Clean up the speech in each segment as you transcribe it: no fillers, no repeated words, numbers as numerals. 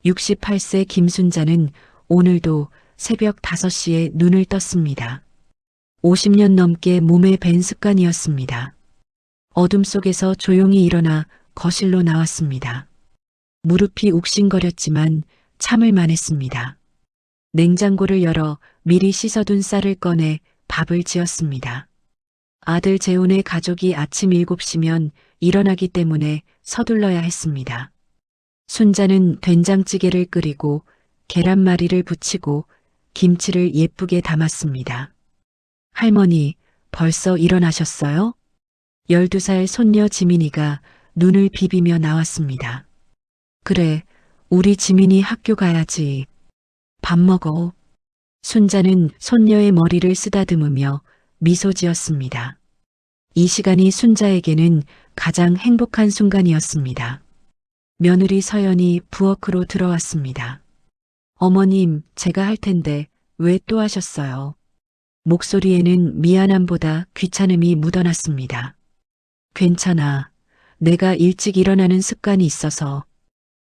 68세 김순자는 오늘도 새벽 5시에 눈을 떴습니다. 50년 넘게 몸에 밴 습관이었습니다. 어둠 속에서 조용히 일어나 거실로 나왔습니다. 무릎이 욱신거렸지만 참을 만했습니다. 냉장고를 열어 미리 씻어둔 쌀을 꺼내 밥을 지었습니다. 아들 재훈의 가족이 아침 7시면 일어나기 때문에 서둘러야 했습니다. 순자는 된장찌개를 끓이고 계란말이를 부치고 김치를 예쁘게 담았습니다. 할머니, 벌써 일어나셨어요? 12살 손녀 지민이가 눈을 비비며 나왔습니다. 그래, 우리 지민이 학교 가야지. 밥 먹어. 순자는 손녀의 머리를 쓰다듬으며 미소 지었습니다. 이 시간이 순자에게는 가장 행복한 순간이었습니다. 며느리 서연이 부엌으로 들어왔습니다. 어머님, 제가 할 텐데 왜 또 하셨어요? 목소리에는 미안함보다 귀찮음이 묻어났습니다. 괜찮아. 내가 일찍 일어나는 습관이 있어서.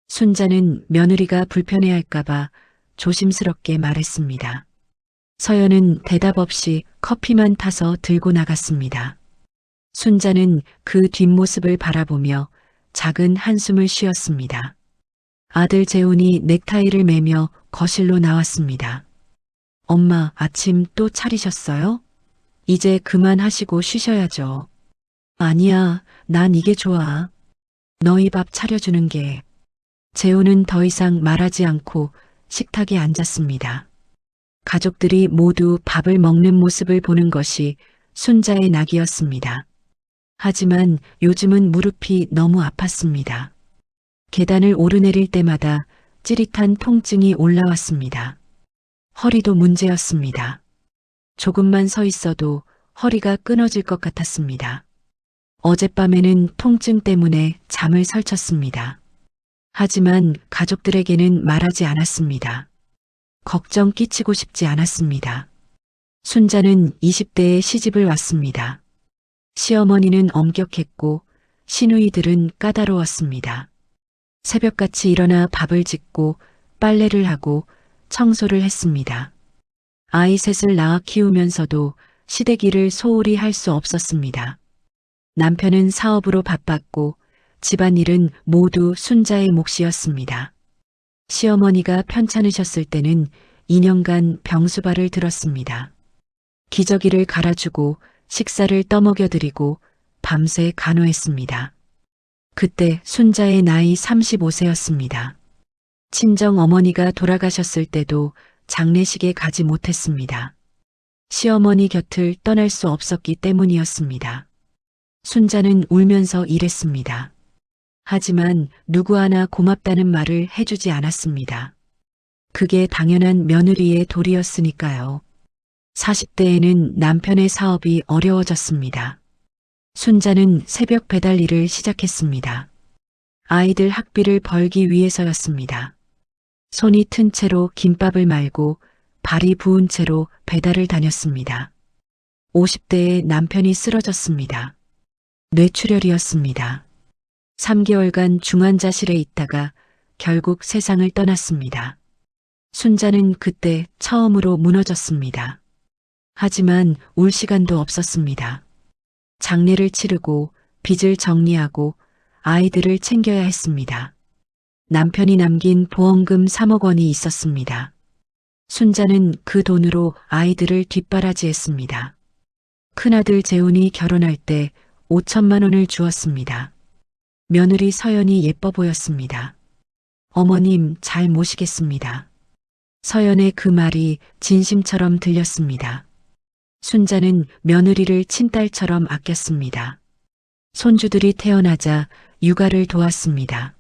순자는 며느리가 불편해할까봐 조심스럽게 말했습니다. 서연은 대답 없이 커피만 타서 들고 나갔습니다. 순자는 그 뒷모습을 바라보며 작은 한숨을 쉬었습니다. 아들 재훈이 넥타이를 매며 거실로 나왔습니다. 엄마, 아침 또 차리셨어요? 이제 그만하시고 쉬셔야죠. 아니야, 난 이게 좋아. 너희 밥 차려주는 게. 재훈은 더 이상 말하지 않고 식탁에 앉았습니다. 가족들이 모두 밥을 먹는 모습을 보는 것이 순자의 낙이었습니다. 하지만 요즘은 무릎이 너무 아팠습니다. 계단을 오르내릴 때마다 찌릿한 통증이 올라왔습니다. 허리도 문제였습니다. 조금만 서 있어도 허리가 끊어질 것 같았습니다. 어젯밤에는 통증 때문에 잠을 설쳤습니다. 하지만 가족들에게는 말하지 않았습니다. 걱정 끼치고 싶지 않았습니다. 순자는 20대에 시집을 왔습니다. 시어머니는 엄격했고 시누이들은 까다로웠습니다. 새벽같이 일어나 밥을 짓고 빨래를 하고 청소를 했습니다. 아이 셋을 낳아 키우면서도 시댁일을 소홀히 할 수 없었습니다. 남편은 사업으로 바빴고 집안일은 모두 순자의 몫이었습니다. 시어머니가 편찮으셨을 때는 2년간 병수발을 들었습니다. 기저귀를 갈아주고 식사를 떠먹여드리고 밤새 간호했습니다. 그때 순자의 나이 35세였습니다. 친정 어머니가 돌아가셨을 때도 장례식에 가지 못했습니다. 시어머니 곁을 떠날 수 없었기 때문이었습니다. 순자는 울면서 일했습니다. 하지만 누구 하나 고맙다는 말을 해주지 않았습니다. 그게 당연한 며느리의 도리였으니까요. 40대에는 남편의 사업이 어려워졌습니다. 순자는 새벽 배달 일을 시작했습니다. 아이들 학비를 벌기 위해서였습니다. 손이 튼 채로 김밥을 말고 발이 부은 채로 배달을 다녔습니다. 50대에 남편이 쓰러졌습니다. 뇌출혈이었습니다. 3개월간 중환자실에 있다가 결국 세상을 떠났습니다. 순자는 그때 처음으로 무너졌습니다. 하지만 울 시간도 없었습니다. 장례를 치르고 빚을 정리하고 아이들을 챙겨야 했습니다. 남편이 남긴 보험금 3억 원이 있었습니다. 순자는 그 돈으로 아이들을 뒷바라지했습니다. 큰아들 재훈이 결혼할 때 5천만 원을 주었습니다. 며느리 서연이 예뻐 보였습니다. 어머님 잘 모시겠습니다. 서연의 그 말이 진심처럼 들렸습니다. 순자는 며느리를 친딸처럼 아꼈습니다. 손주들이 태어나자 육아를 도왔습니다.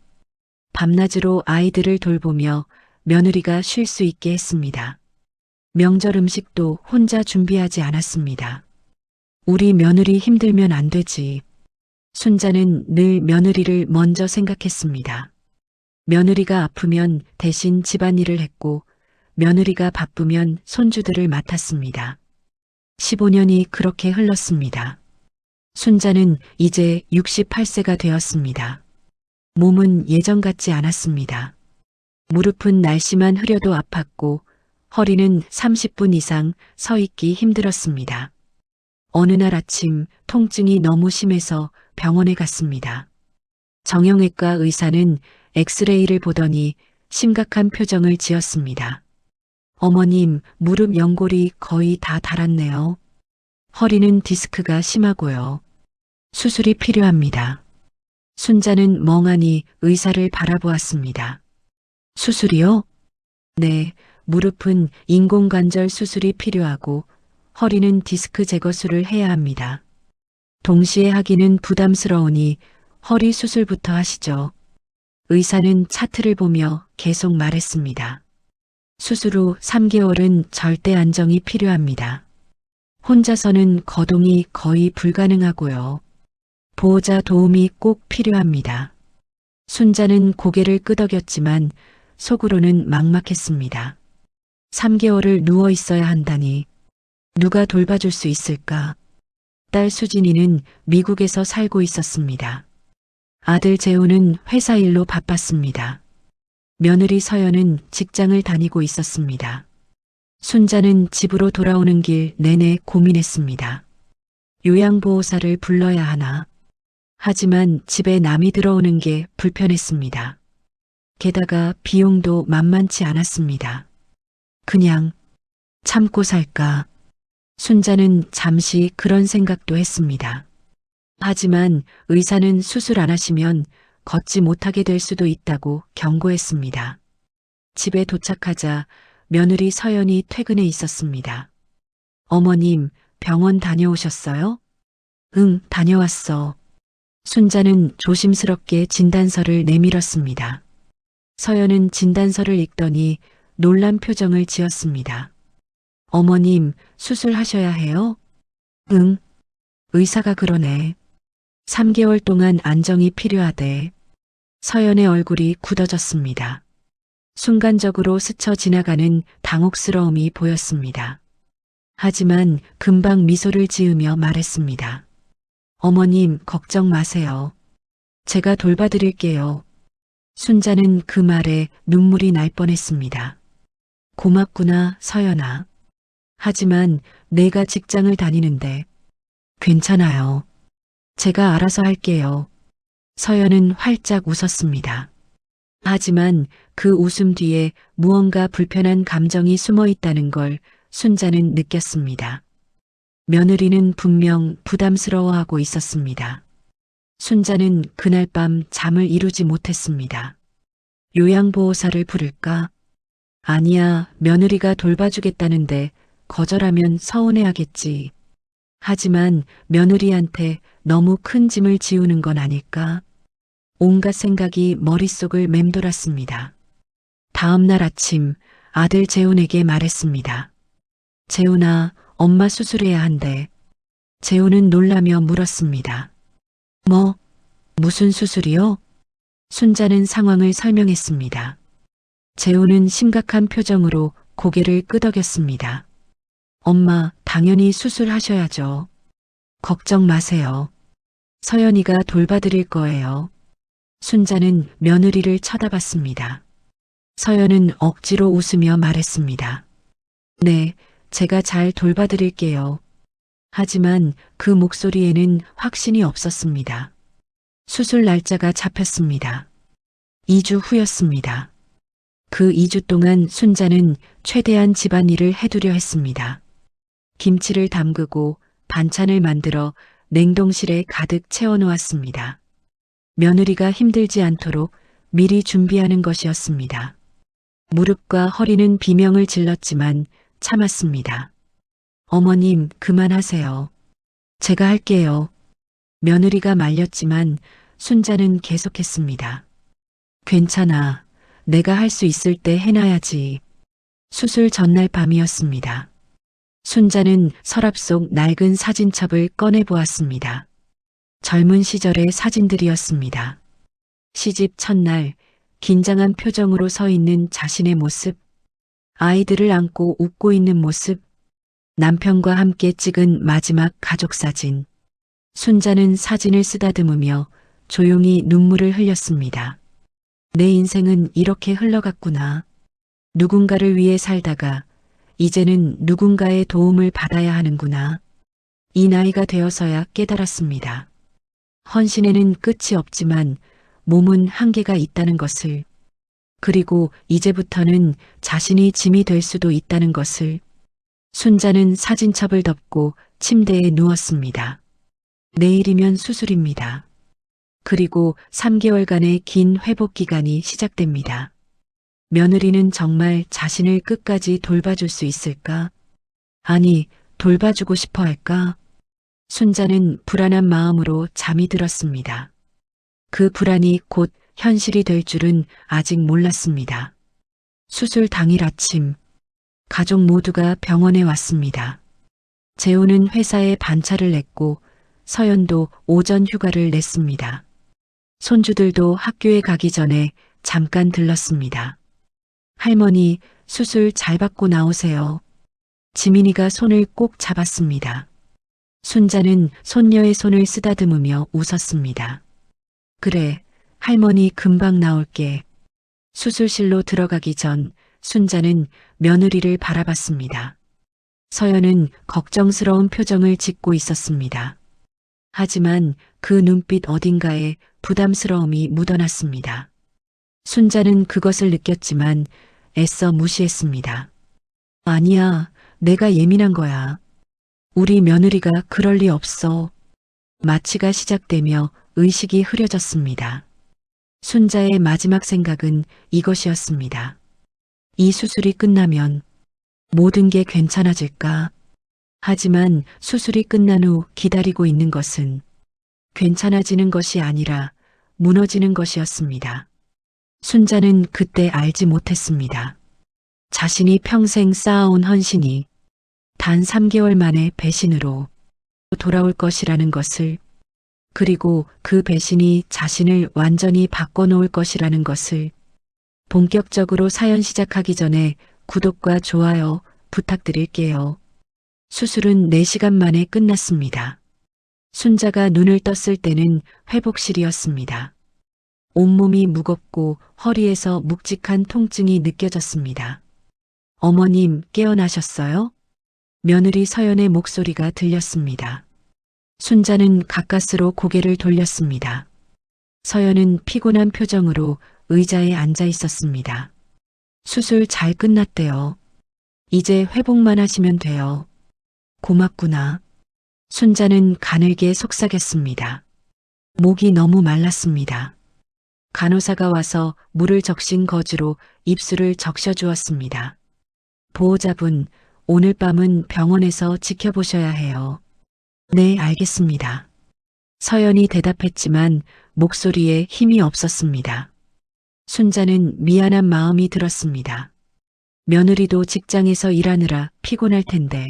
밤낮으로 아이들을 돌보며 며느리가 쉴 수 있게 했습니다. 명절 음식도 혼자 준비하지 않았습니다. 우리 며느리 힘들면 안 되지. 순자는 늘 며느리를 먼저 생각했습니다. 며느리가 아프면 대신 집안일을 했고 며느리가 바쁘면 손주들을 맡았습니다. 15년이 그렇게 흘렀습니다. 순자는 이제 68세가 되었습니다. 몸은 예전 같지 않았습니다. 무릎은 날씨만 흐려도 아팠고 허리는 30분 이상 서 있기 힘들었습니다. 어느 날 아침 통증이 너무 심해서 병원에 갔습니다. 정형외과 의사는 엑스레이를 보더니 심각한 표정을 지었습니다. 어머님, 무릎 연골이 거의 다 닳았네요. 허리는 디스크가 심하고요. 수술이 필요합니다. 순자는 멍하니 의사를 바라보았습니다. 수술이요? 네, 무릎은 인공관절 수술이 필요하고 허리는 디스크 제거술을 해야 합니다. 동시에 하기는 부담스러우니 허리 수술부터 하시죠. 의사는 차트를 보며 계속 말했습니다. 수술 후 3개월은 절대 안정이 필요합니다. 혼자서는 거동이 거의 불가능하고요. 보호자 도움이 꼭 필요합니다. 순자는 고개를 끄덕였지만 속으로는 막막했습니다. 3개월을 누워 있어야 한다니 누가 돌봐줄 수 있을까? 딸 수진이는 미국에서 살고 있었습니다. 아들 재우는 회사 일로 바빴습니다. 며느리 서연은 직장을 다니고 있었습니다. 순자는 집으로 돌아오는 길 내내 고민했습니다. 요양보호사를 불러야 하나? 하지만 집에 남이 들어오는 게 불편했습니다. 게다가 비용도 만만치 않았습니다. 그냥 참고 살까? 순자는 잠시 그런 생각도 했습니다. 하지만 의사는 수술 안 하시면 걷지 못하게 될 수도 있다고 경고했습니다. 집에 도착하자 며느리 서연이 퇴근해 있었습니다. 어머님, 병원 다녀오셨어요? 응, 다녀왔어. 순자는 조심스럽게 진단서를 내밀었습니다. 서연은 진단서를 읽더니 놀란 표정을 지었습니다. 어머님, 수술하셔야 해요? 응. 의사가 그러네. 3개월 동안 안정이 필요하대. 서연의 얼굴이 굳어졌습니다. 순간적으로 스쳐 지나가는 당혹스러움이 보였습니다. 하지만 금방 미소를 지으며 말했습니다. 어머님, 걱정 마세요. 제가 돌봐드릴게요. 순자는 그 말에 눈물이 날 뻔했습니다. 고맙구나, 서연아. 하지만 내가 직장을 다니는데. 괜찮아요. 제가 알아서 할게요. 서연은 활짝 웃었습니다. 하지만 그 웃음 뒤에 무언가 불편한 감정이 숨어 있다는 걸 순자는 느꼈습니다. 며느리는 분명 부담스러워하고 있었습니다. 순자는 그날 밤 잠을 이루지 못했습니다. 요양보호사를 부를까? 아니야, 며느리가 돌봐주겠다는데 거절하면 서운해하겠지. 하지만 며느리한테 너무 큰 짐을 지우는 건 아닐까? 온갖 생각이 머릿속을 맴돌았습니다. 다음 날 아침 아들 재훈에게 말했습니다. 재훈아, 엄마 수술해야 한대. 재훈은 놀라며 물었습니다. 뭐? 무슨 수술이요? 순자는 상황을 설명했습니다. 재훈은 심각한 표정으로 고개를 끄덕였습니다. 엄마, 당연히 수술하셔야죠. 걱정 마세요. 서연이가 돌봐드릴 거예요. 순자는 며느리를 쳐다봤습니다. 서연은 억지로 웃으며 말했습니다. 네, 제가 잘 돌봐드릴게요. 하지만 그 목소리에는 확신이 없었습니다. 수술 날짜가 잡혔습니다. 2주 후였습니다. 그 2주 동안 순자는 최대한 집안일을 해두려 했습니다. 김치를 담그고 반찬을 만들어 냉동실에 가득 채워놓았습니다. 며느리가 힘들지 않도록 미리 준비하는 것이었습니다. 무릎과 허리는 비명을 질렀지만 참았습니다. 어머님, 그만하세요. 제가 할게요. 며느리가 말렸지만 순자는 계속했습니다. 괜찮아. 내가 할 수 있을 때 해놔야지. 수술 전날 밤이었습니다. 순자는 서랍 속 낡은 사진첩을 꺼내보았습니다. 젊은 시절의 사진들이었습니다. 시집 첫날 긴장한 표정으로 서 있는 자신의 모습, 아이들을 안고 웃고 있는 모습, 남편과 함께 찍은 마지막 가족 사진. 순자는 사진을 쓰다듬으며 조용히 눈물을 흘렸습니다. 내 인생은 이렇게 흘러갔구나. 누군가를 위해 살다가 이제는 누군가의 도움을 받아야 하는구나. 이 나이가 되어서야 깨달았습니다. 헌신에는 끝이 없지만 몸은 한계가 있다는 것을, 그리고 이제부터는 자신이 짐이 될 수도 있다는 것을. 순자는 사진첩을 덮고 침대에 누웠습니다. 내일이면 수술입니다. 그리고 3개월간의 긴 회복 기간이 시작됩니다. 며느리는 정말 자신을 끝까지 돌봐줄 수 있을까? 아니, 돌봐주고 싶어 할까? 순자는 불안한 마음으로 잠이 들었습니다. 그 불안이 곧 현실이 될 줄은 아직 몰랐습니다. 수술 당일 아침, 가족 모두가 병원에 왔습니다. 재우는 회사에 반차를 냈고 서연도 오전 휴가를 냈습니다. 손주들도 학교에 가기 전에 잠깐 들렀습니다. 할머니, 수술 잘 받고 나오세요. 지민이가 손을 꼭 잡았습니다. 순자는 손녀의 손을 쓰다듬으며 웃었습니다. 그래, 할머니 금방 나올게. 수술실로 들어가기 전 순자는 며느리를 바라봤습니다. 서연은 걱정스러운 표정을 짓고 있었습니다. 하지만 그 눈빛 어딘가에 부담스러움이 묻어났습니다. 순자는 그것을 느꼈지만 애써 무시했습니다. 아니야, 내가 예민한 거야. 우리 며느리가 그럴 리 없어. 마취가 시작되며 의식이 흐려졌습니다. 순자의 마지막 생각은 이것이었습니다. 이 수술이 끝나면 모든 게 괜찮아질까? 하지만 수술이 끝난 후 기다리고 있는 것은 괜찮아지는 것이 아니라 무너지는 것이었습니다. 순자는 그때 알지 못했습니다. 자신이 평생 쌓아온 헌신이 단 3개월 만에 배신으로 돌아올 것이라는 것을, 그리고 그 배신이 자신을 완전히 바꿔놓을 것이라는 것을. 본격적으로 사연 시작하기 전에 구독과 좋아요 부탁드릴게요. 수술은 4시간 만에 끝났습니다. 순자가 눈을 떴을 때는 회복실이었습니다. 온몸이 무겁고 허리에서 묵직한 통증이 느껴졌습니다. 어머님, 깨어나셨어요? 며느리 서연의 목소리가 들렸습니다. 순자는 가까스로 고개를 돌렸습니다. 서연은 피곤한 표정으로 의자에 앉아 있었습니다. 수술 잘 끝났대요. 이제 회복만 하시면 돼요. 고맙구나. 순자는 가늘게 속삭였습니다. 목이 너무 말랐습니다. 간호사가 와서 물을 적신 거즈로 입술을 적셔주었습니다. 보호자분, 오늘 밤은 병원에서 지켜보셔야 해요. 네, 알겠습니다. 서연이 대답했지만 목소리에 힘이 없었습니다. 순자는 미안한 마음이 들었습니다. 며느리도 직장에서 일하느라 피곤할 텐데.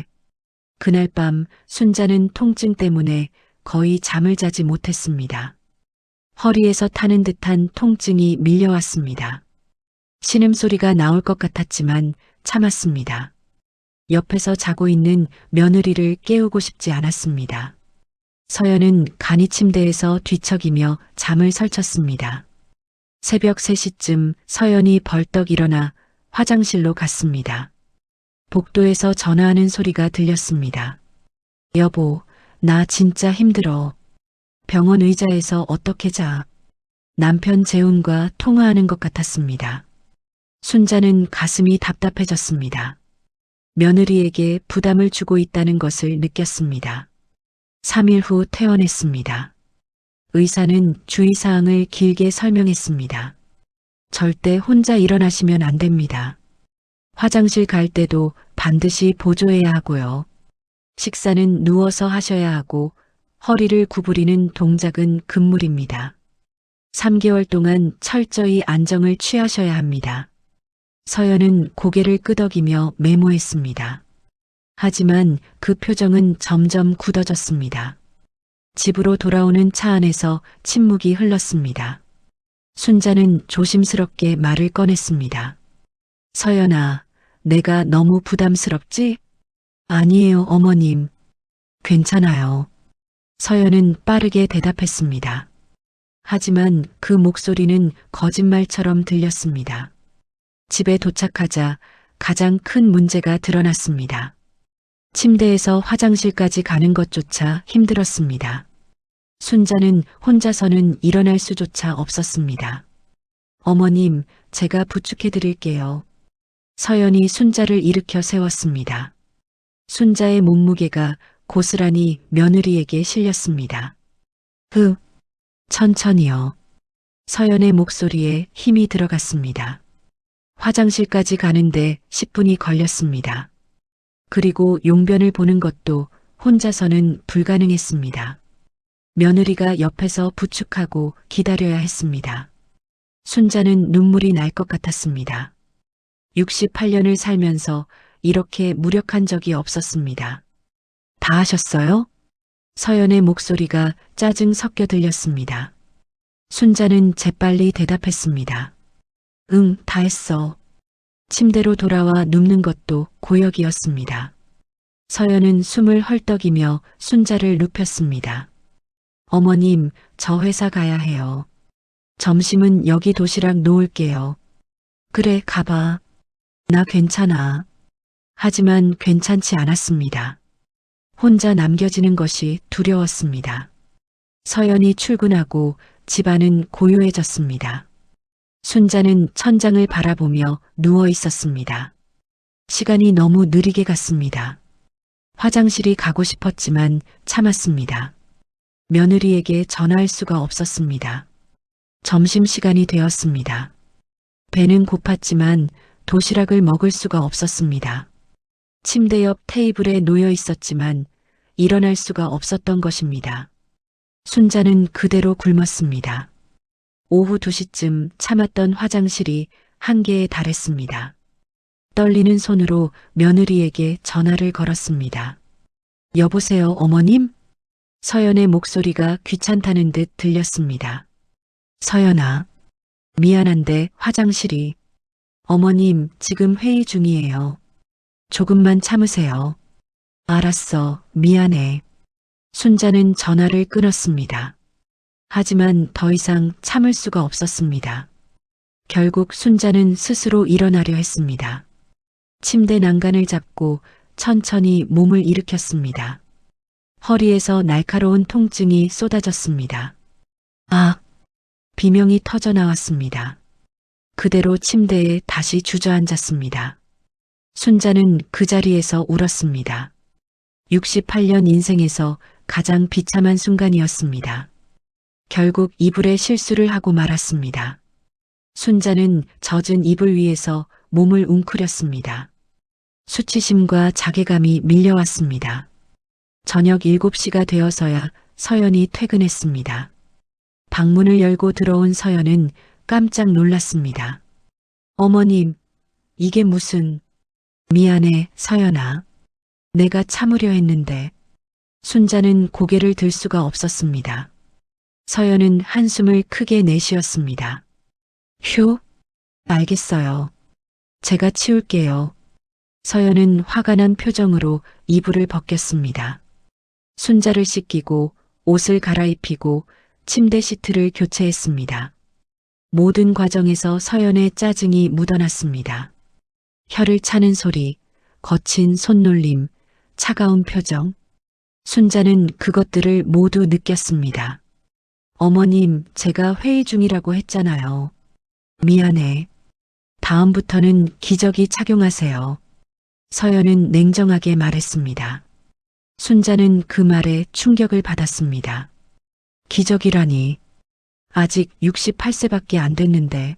그날 밤 순자는 통증 때문에 거의 잠을 자지 못했습니다. 허리에서 타는 듯한 통증이 밀려왔습니다. 신음소리가 나올 것 같았지만 참았습니다. 옆에서 자고 있는 며느리를 깨우고 싶지 않았습니다. 서연은 간이 침대에서 뒤척이며 잠을 설쳤습니다. 새벽 3시쯤 서연이 벌떡 일어나 화장실로 갔습니다. 복도에서 전화하는 소리가 들렸습니다. 여보, 나 진짜 힘들어. 병원 의자에서 어떻게 자? 남편 재훈과 통화하는 것 같았습니다. 순자는 가슴이 답답해졌습니다. 며느리에게 부담을 주고 있다는 것을 느꼈습니다. 3일 후 퇴원했습니다. 의사는 주의사항을 길게 설명했습니다. 절대 혼자 일어나시면 안 됩니다. 화장실 갈 때도 반드시 보조해야 하고요. 식사는 누워서 하셔야 하고 허리를 구부리는 동작은 금물입니다. 3개월 동안 철저히 안정을 취하셔야 합니다. 서연은 고개를 끄덕이며 메모했습니다. 하지만 그 표정은 점점 굳어졌습니다. 집으로 돌아오는 차 안에서 침묵이 흘렀습니다. 순자는 조심스럽게 말을 꺼냈습니다. 서연아, 내가 너무 부담스럽지? 아니에요, 어머님. 괜찮아요. 서연은 빠르게 대답했습니다. 하지만 그 목소리는 거짓말처럼 들렸습니다. 집에 도착하자 가장 큰 문제가 드러났습니다. 침대에서 화장실까지 가는 것조차 힘들었습니다. 순자는 혼자서는 일어날 수조차 없었습니다. 어머님, 제가 부축해 드릴게요. 서연이 순자를 일으켜 세웠습니다. 순자의 몸무게가 고스란히 며느리에게 실렸습니다. 천천히요. 서연의 목소리에 힘이 들어갔습니다. 화장실까지 가는데 10분이 걸렸습니다. 그리고 용변을 보는 것도 혼자서는 불가능했습니다. 며느리가 옆에서 부축하고 기다려야 했습니다. 순자는 눈물이 날 것 같았습니다. 68년을 살면서 이렇게 무력한 적이 없었습니다. 다 하셨어요? 서연의 목소리가 짜증 섞여 들렸습니다. 순자는 재빨리 대답했습니다. 응, 다 했어. 침대로 돌아와 눕는 것도 고역이었습니다. 서연은 숨을 헐떡이며 순자를 눕혔습니다. 어머님, 저 회사 가야 해요. 점심은 여기 도시락 놓을게요. 그래, 가봐. 나 괜찮아. 하지만 괜찮지 않았습니다. 혼자 남겨지는 것이 두려웠습니다. 서연이 출근하고 집안은 고요해졌습니다. 순자는 천장을 바라보며 누워 있었습니다. 시간이 너무 느리게 갔습니다. 화장실이 가고 싶었지만 참았습니다. 며느리에게 전화할 수가 없었습니다. 점심시간이 되었습니다. 배는 고팠지만 도시락을 먹을 수가 없었습니다. 침대 옆 테이블에 놓여 있었지만 일어날 수가 없었던 것입니다. 순자는 그대로 굶었습니다. 오후 2시쯤 참았던 화장실이 한계에 달했습니다. 떨리는 손으로 며느리에게 전화를 걸었습니다. 여보세요, 어머님? 서연의 목소리가 귀찮다는 듯 들렸습니다. 서연아, 미안한데 화장실이. 어머님, 지금 회의 중이에요. 조금만 참으세요. 알았어, 미안해. 순자는 전화를 끊었습니다. 하지만 더 이상 참을 수가 없었습니다. 결국 순자는 스스로 일어나려 했습니다. 침대 난간을 잡고 천천히 몸을 일으켰습니다. 허리에서 날카로운 통증이 쏟아졌습니다. 아! 비명이 터져 나왔습니다. 그대로 침대에 다시 주저앉았습니다. 순자는 그 자리에서 울었습니다. 68년 인생에서 가장 비참한 순간이었습니다. 결국 이불에 실수를 하고 말았습니다. 순자는 젖은 이불 위에서 몸을 웅크렸습니다. 수치심과 자괴감이 밀려왔습니다. 저녁 7시가 되어서야 서연이 퇴근했습니다. 방문을 열고 들어온 서연은 깜짝 놀랐습니다. 어머님, 이게 무슨... 미안해, 서연아. 내가 참으려 했는데. 순자는 고개를 들 수가 없었습니다. 서연은 한숨을 크게 내쉬었습니다. 휴, 알겠어요. 제가 치울게요. 서연은 화가 난 표정으로 이불을 벗겼습니다. 순자를 씻기고 옷을 갈아입히고 침대 시트를 교체했습니다. 모든 과정에서 서연의 짜증이 묻어났습니다. 혀를 차는 소리, 거친 손놀림, 차가운 표정. 순자는 그것들을 모두 느꼈습니다. 어머님, 제가 회의 중이라고 했잖아요. 미안해. 다음부터는 기저귀 착용하세요. 서연은 냉정하게 말했습니다. 순자는 그 말에 충격을 받았습니다. 기저귀라니. 아직 68세밖에 안 됐는데.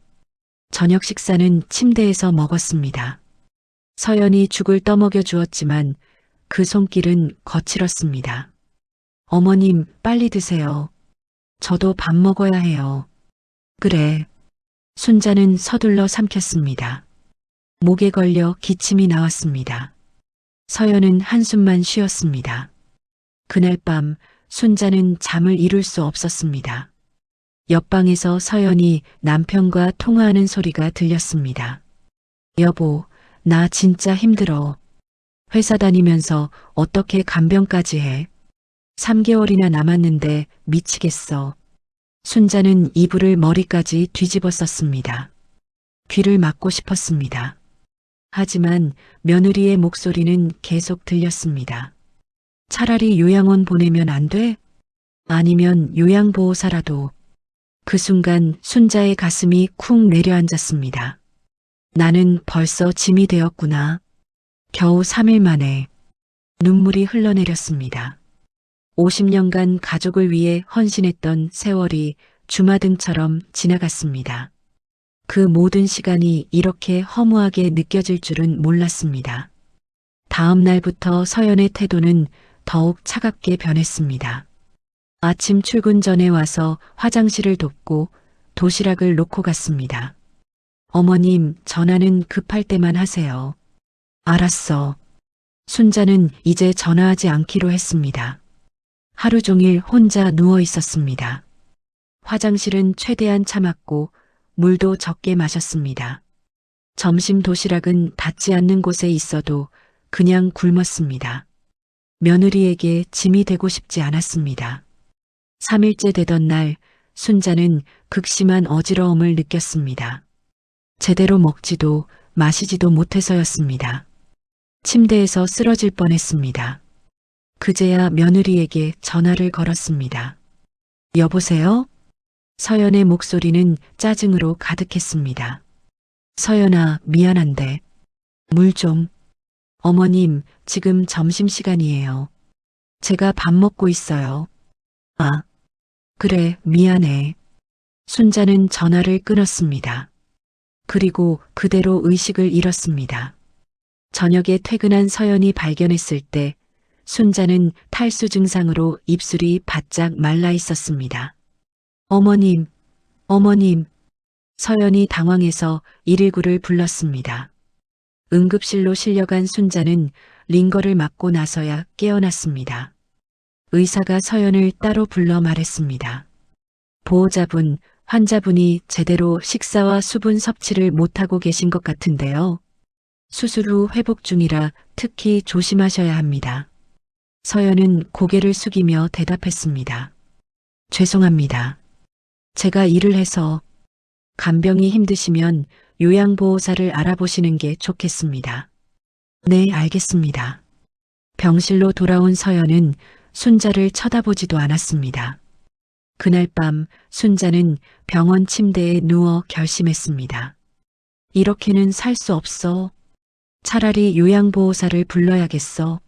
저녁 식사는 침대에서 먹었습니다. 서연이 죽을 떠먹여 주었지만 그 손길은 거칠었습니다. 어머님, 빨리 드세요. 저도 밥 먹어야 해요. 그래. 순자는 서둘러 삼켰습니다. 목에 걸려 기침이 나왔습니다. 서연은 한숨만 쉬었습니다. 그날 밤 순자는 잠을 이룰 수 없었습니다. 옆방에서 서연이 남편과 통화하는 소리가 들렸습니다. 여보, 나 진짜 힘들어. 회사 다니면서 어떻게 간병까지 해? 3개월이나 남았는데 미치겠어. 순자는 이불을 머리까지 뒤집어 썼습니다. 귀를 막고 싶었습니다. 하지만 며느리의 목소리는 계속 들렸습니다. 차라리 요양원 보내면 안 돼? 아니면 요양보호사라도. 그 순간 순자의 가슴이 쿵 내려앉았습니다. 나는 벌써 짐이 되었구나. 겨우 3일 만에 눈물이 흘러내렸습니다. 50년간 가족을 위해 헌신했던 세월이 주마등처럼 지나갔습니다. 그 모든 시간이 이렇게 허무하게 느껴질 줄은 몰랐습니다. 다음 날부터 서연의 태도는 더욱 차갑게 변했습니다. 아침 출근 전에 와서 화장실을 돕고 도시락을 놓고 갔습니다. 어머님, 전화는 급할 때만 하세요. 알았어. 순자는 이제 전화하지 않기로 했습니다. 하루 종일 혼자 누워 있었습니다. 화장실은 최대한 참았고 물도 적게 마셨습니다. 점심 도시락은 닿지 않는 곳에 있어도 그냥 굶었습니다. 며느리에게 짐이 되고 싶지 않았습니다. 3일째 되던 날 순자는 극심한 어지러움을 느꼈습니다. 제대로 먹지도 마시지도 못해서였습니다. 침대에서 쓰러질 뻔했습니다. 그제야 며느리에게 전화를 걸었습니다. 여보세요? 서연의 목소리는 짜증으로 가득했습니다. 서연아, 미안한데 물 좀. 어머님, 지금 점심시간이에요. 제가 밥 먹고 있어요. 아, 그래, 미안해. 순자는 전화를 끊었습니다. 그리고 그대로 의식을 잃었습니다. 저녁에 퇴근한 서연이 발견했을 때 순자는 탈수 증상으로 입술이 바짝 말라 있었습니다. 어머님, 어머님. 서연이 당황해서 119를 불렀습니다. 응급실로 실려간 순자는 링거를 맞고 나서야 깨어났습니다. 의사가 서연을 따로 불러 말했습니다. 보호자분, 환자분이 제대로 식사와 수분 섭취를 못하고 계신 것 같은데요. 수술 후 회복 중이라 특히 조심하셔야 합니다. 서연은 고개를 숙이며 대답했습니다. 죄송합니다. 제가 일을 해서. 간병이 힘드시면 요양보호사를 알아보시는 게 좋겠습니다. 네, 알겠습니다. 병실로 돌아온 서연은 순자를 쳐다보지도 않았습니다. 그날 밤 순자는 병원 침대에 누워 결심했습니다. 이렇게는 살 수 없어. 차라리 요양보호사를 불러야겠어.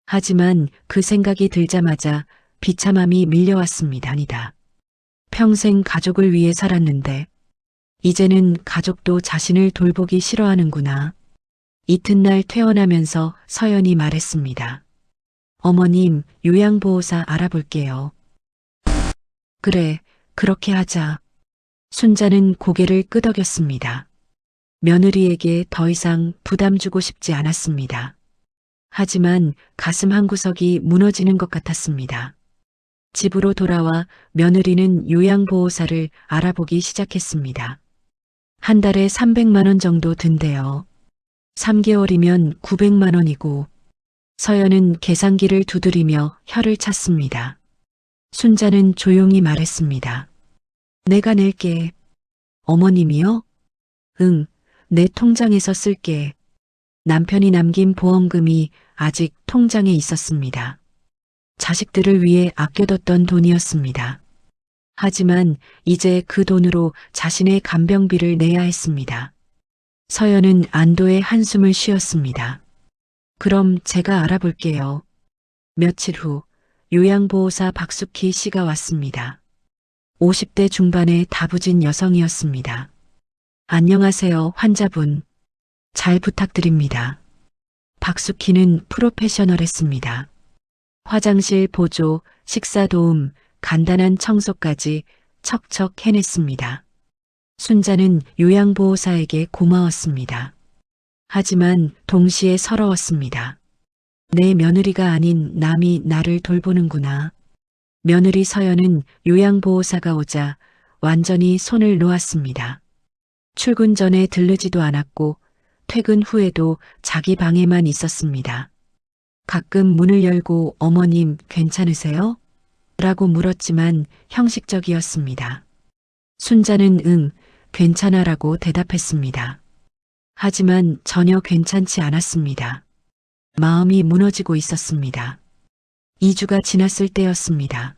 하지만 그 생각이 들자마자 비참함이 밀려왔습니다. 아니다. 평생 가족을 위해 살았는데 이제는 가족도 자신을 돌보기 싫어하는구나. 이튿날 퇴원하면서 서연이 말했습니다. 어머님, 요양보호사 알아볼게요. 그래, 그렇게 하자. 순자는 고개를 끄덕였습니다. 며느리에게 더 이상 부담 주고 싶지 않았습니다. 하지만 가슴 한구석이 무너지는 것 같았습니다. 집으로 돌아와 며느리는 요양보호사를 알아보기 시작했습니다. 한 달에 300만 원 정도 든대요. 3개월이면 900만 원이고. 서연은 계산기를 두드리며 혀를 찼습니다. 순자는 조용히 말했습니다. 내가 낼게. 어머님이요? 응, 내 통장에서 쓸게. 남편이 남긴 보험금이 아직 통장에 있었습니다. 자식들을 위해 아껴뒀던 돈이었습니다. 하지만 이제 그 돈으로 자신의 간병비를 내야 했습니다. 서연은 안도의 한숨을 쉬었습니다. 그럼 제가 알아볼게요. 며칠 후 요양보호사 박숙희 씨가 왔습니다. 50대 중반의 다부진 여성이었습니다. 안녕하세요, 환자분. 잘 부탁드립니다. 박숙희는 프로페셔널했습니다. 화장실 보조, 식사 도움, 간단한 청소까지 척척 해냈습니다. 순자는 요양보호사에게 고마웠습니다. 하지만 동시에 서러웠습니다. 내 며느리가 아닌 남이 나를 돌보는구나. 며느리 서연은 요양보호사가 오자 완전히 손을 놓았습니다. 출근 전에 들르지도 않았고 퇴근 후에도 자기 방에만 있었습니다. 가끔 문을 열고 어머님 괜찮으세요? 라고 물었지만 형식적이었습니다. 순자는 응, 괜찮아라고 대답했습니다. 하지만 전혀 괜찮지 않았습니다. 마음이 무너지고 있었습니다. 2주가 지났을 때였습니다.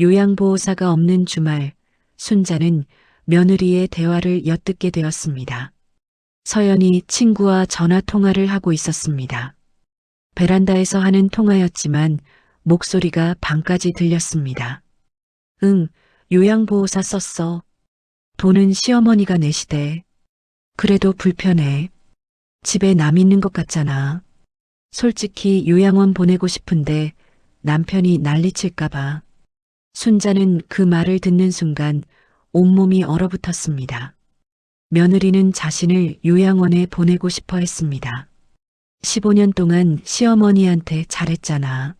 요양보호사가 없는 주말, 순자는 며느리의 대화를 엿듣게 되었습니다. 서연이 친구와 전화 통화를 하고 있었습니다. 베란다에서 하는 통화였지만 목소리가 방까지 들렸습니다. 응, 요양보호사 썼어. 돈은 시어머니가 내시대. 그래도 불편해. 집에 남 있는 것 같잖아. 솔직히 요양원 보내고 싶은데 남편이 난리칠까봐. 순자는 그 말을 듣는 순간 온몸이 얼어붙었습니다. 며느리는 자신을 요양원에 보내고 싶어 했습니다. 15년 동안 시어머니한테 잘했잖아.